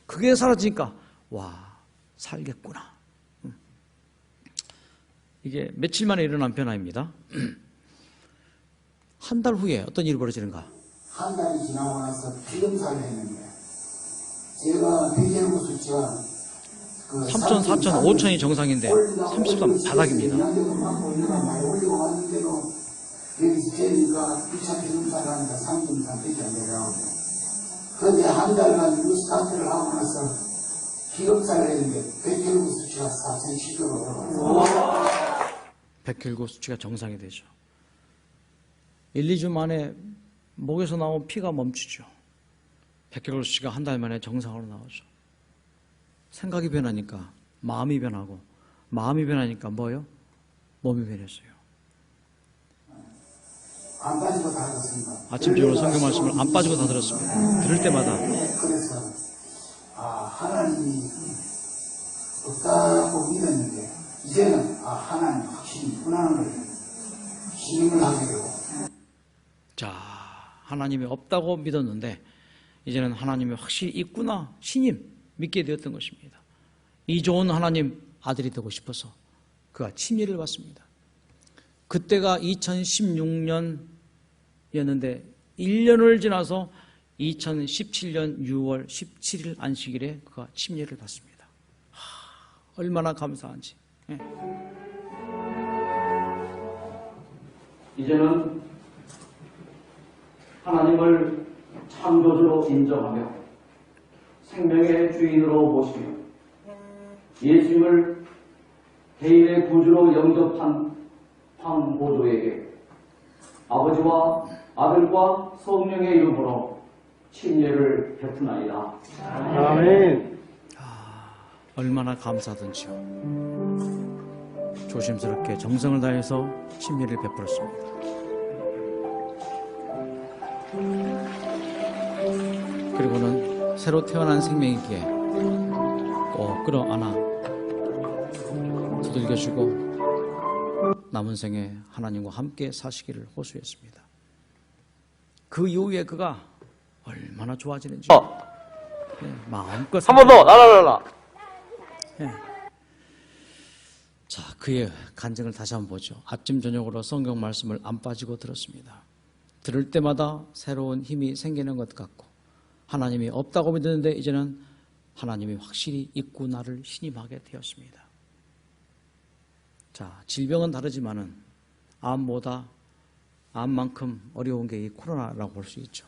그게 사라지니까 와 살겠구나. 이게 며칠 만에 일어난 변화입니다. 한 달 후에 어떤 일이 벌어지는가? 한 달이 지나고 나서 피검사를 했는데 제가 비계구 수치가 3천, 4천, 5천이 정상인데 33 바닥입니다. 올리고 왔는데도 여기서 재니까 2차 피검사를 하니까 3.3밖에 안 되더라고요. 그런데 한 달간 뉴스타트를 하고 나서 피검사를 했는데 백혈구 수치가 4,700으로 올라갔어요. 백혈구 수치가 정상이 되죠. 1, 2주 만에 목에서 나온 피가 멈추죠. 백혈구 수치가 한 달 만에 정상으로 나오죠. 생각이 변하니까 마음이 변하고 마음이 변하니까 뭐요? 몸이 변했어요. 안 빠지고 다 들었습니다. 아침적으로 성경 말씀을 안 빠지고 다 들었습니다. 들을 때마다 그래서 하나님이 없다고 믿었는데 이제는 하나님 확실히 있구나는 걸 힘을 하게 되고 자, 하나님이 없다고 믿었는데 이제는 하나님이 확실히 있구나 신임 믿게 되었던 것입니다. 이 좋은 하나님 아들이 되고 싶어서 그가 침례를 받습니다. 그때가 2016년이었는데 1년을 지나서 2017년 6월 17일 안식일에 그가 침례를 받습니다. 얼마나 감사한지. 이제는 하나님을 창조주로 인정하며 생명의 주인으로 모시며 예수님을 개인의 구주로 영접한 황 보조에게 아버지와 아들과 성령의 이름으로 침례를 베푸나이다. 아멘. 얼마나 감사하던지요. 조심스럽게 정성을 다해서 침례를 베풀었습니다. 그리고는 새로 태어난 생명이기에 꼭 끌어안아 두들겨주고 남은 생에 하나님과 함께 사시기를 호소했습니다. 그 이후에 그가 얼마나 좋아지는지 마음껏 한 번 더 날아라. 자, 그의 간증을 다시 한번 보죠. 아침 저녁으로 성경 말씀을 안 빠지고 들었습니다. 들을 때마다 새로운 힘이 생기는 것 같고 하나님이 없다고 믿었는데 이제는 하나님이 확실히 있구나를 신임하게 되었습니다. 자, 질병은 다르지만은 암보다 암만큼 어려운 게 이 코로나라고 볼 수 있죠.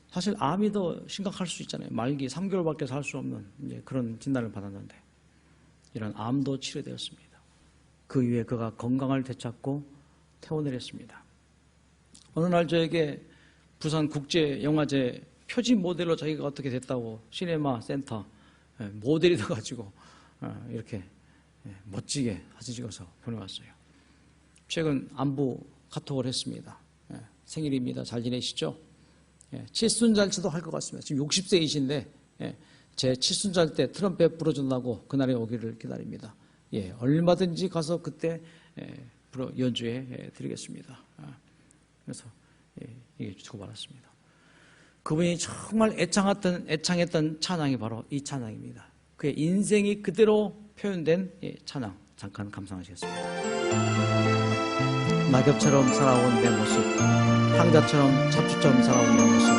사실 암이 더 심각할 수 있잖아요. 말기 3개월밖에 살 수 없는 이제 그런 진단을 받았는데 이런 암도 치료되었습니다. 그 이후에 그가 건강을 되찾고 퇴원을 했습니다. 어느 날 저에게 부산국제영화제 표지 모델로 자기가 어떻게 됐다고 시네마 센터 모델이 돼가지고 이렇게 멋지게 사진 찍어서 보내왔어요. 최근 안부 카톡을 했습니다. 생일입니다. 잘 지내시죠? 칠순잔치도 할 것 같습니다. 지금 60세이신데 제 칠순잔치 때 트럼펫 불어준다고 그날이 오기를 기다립니다. 얼마든지 가서 그때 연주해 드리겠습니다. 그래서 이게 주고받았습니다. 그분이 정말 애창했던 찬양이 바로 이 찬양입니다. 그의 인생이 그대로 표현된 찬양 잠깐 감상하시겠습니다. 낙엽처럼 살아온 내 모습, 황자처럼 잡초처럼 살아온 내 모습.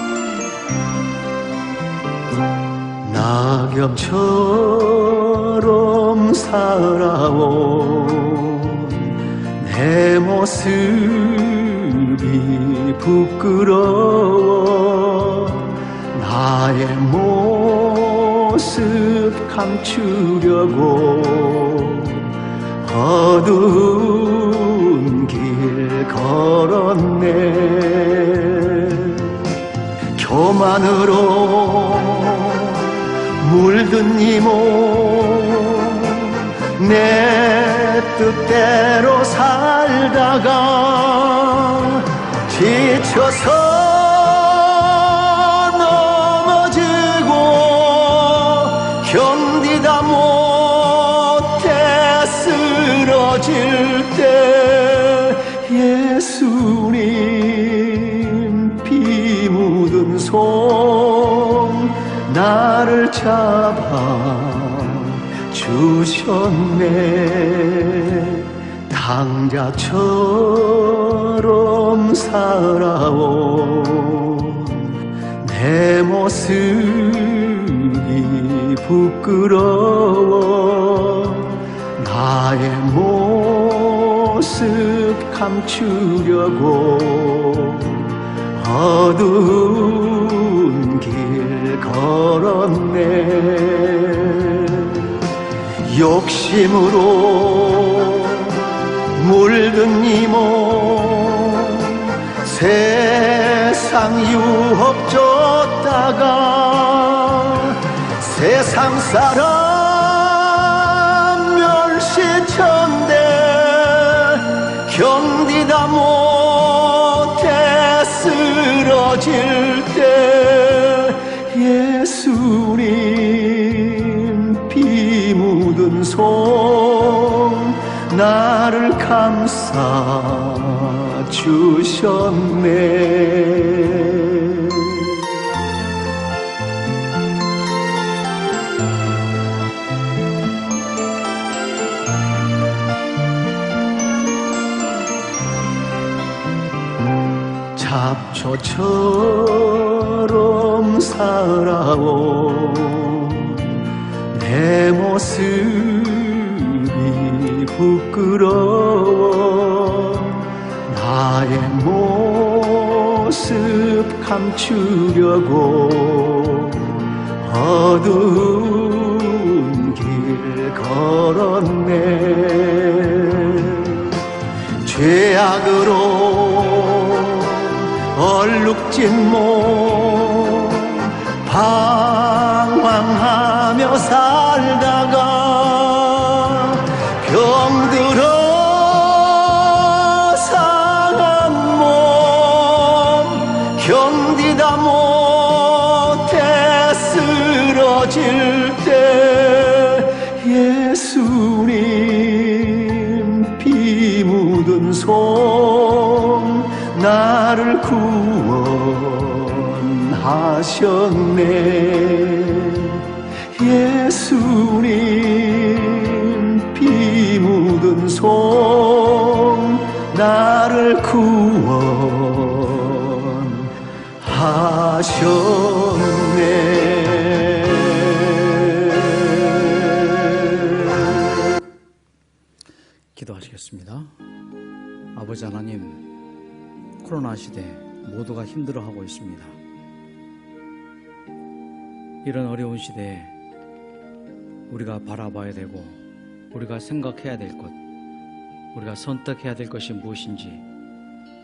낙엽처럼 살아온 내 모습이 부끄러워 모습 감추려고 어두운 길 걸었네. 교만으로 물든 이 몸 내 뜻대로 살다가 지쳐서 넘어지고 견디다 못해 쓰러질 때 예수님 피 묻은 손 나를 잡아 주셨네. 강자처럼 살아온 내 모습이 부끄러워 나의 모습 감추려고 어두운 길 걸었네. 욕심으로 물든 이 몸 세상 유혹 줬다가 세상 사람 멸시천대 견디다 못해 쓰러질 때 예수님 피 묻은 손 나를 감싸 주셨네. 잡초처럼 살아온 내 모습이 부끄러워 나의 모습 감추려고 어두운 길 걸었네. 죄악으로 얼룩진 몸 방황하며 살다가 병들어 상한 몸 견디다 못해 쓰러질 때 예수님 피 묻은 손 나를 구원하셨네. 예수님 피 묻은 손 나를 구원하셨네. 기도하시겠습니다. 아버지 하나님, 코로나 시대 모두가 힘들어하고 있습니다. 이런 어려운 시대에 우리가 바라봐야 되고 우리가 생각해야 될 것, 우리가 선택해야 될 것이 무엇인지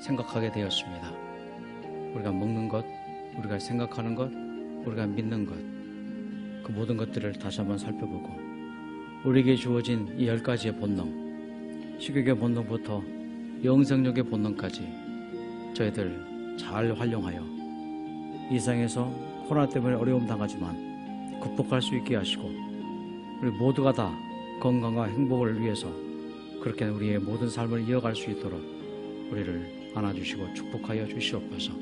생각하게 되었습니다. 우리가 먹는 것, 우리가 생각하는 것, 우리가 믿는 것, 그 모든 것들을 다시 한번 살펴보고 우리에게 주어진 이 10가지의 본능, 식욕의 본능부터 영생력의 본능까지 저희들 잘 활용하여 이 세상에서 코로나 때문에 어려움 당하지만 극복할 수 있게 하시고 우리 모두가 다 건강과 행복을 위해서 그렇게 우리의 모든 삶을 이어갈 수 있도록 우리를 안아주시고 축복하여 주시옵소서.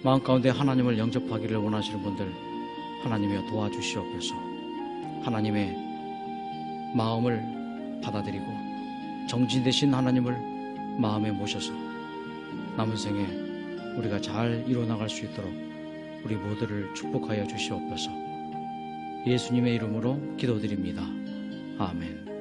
마음 가운데 하나님을 영접하기를 원하시는 분들 하나님이여 도와주시옵소서. 하나님의 마음을 받아들이고 정신 되신 하나님을 마음에 모셔서 남은 생에 우리가 잘 이뤄나갈 수 있도록 우리 모두를 축복하여 주시옵소서. 예수님의 이름으로 기도드립니다. 아멘.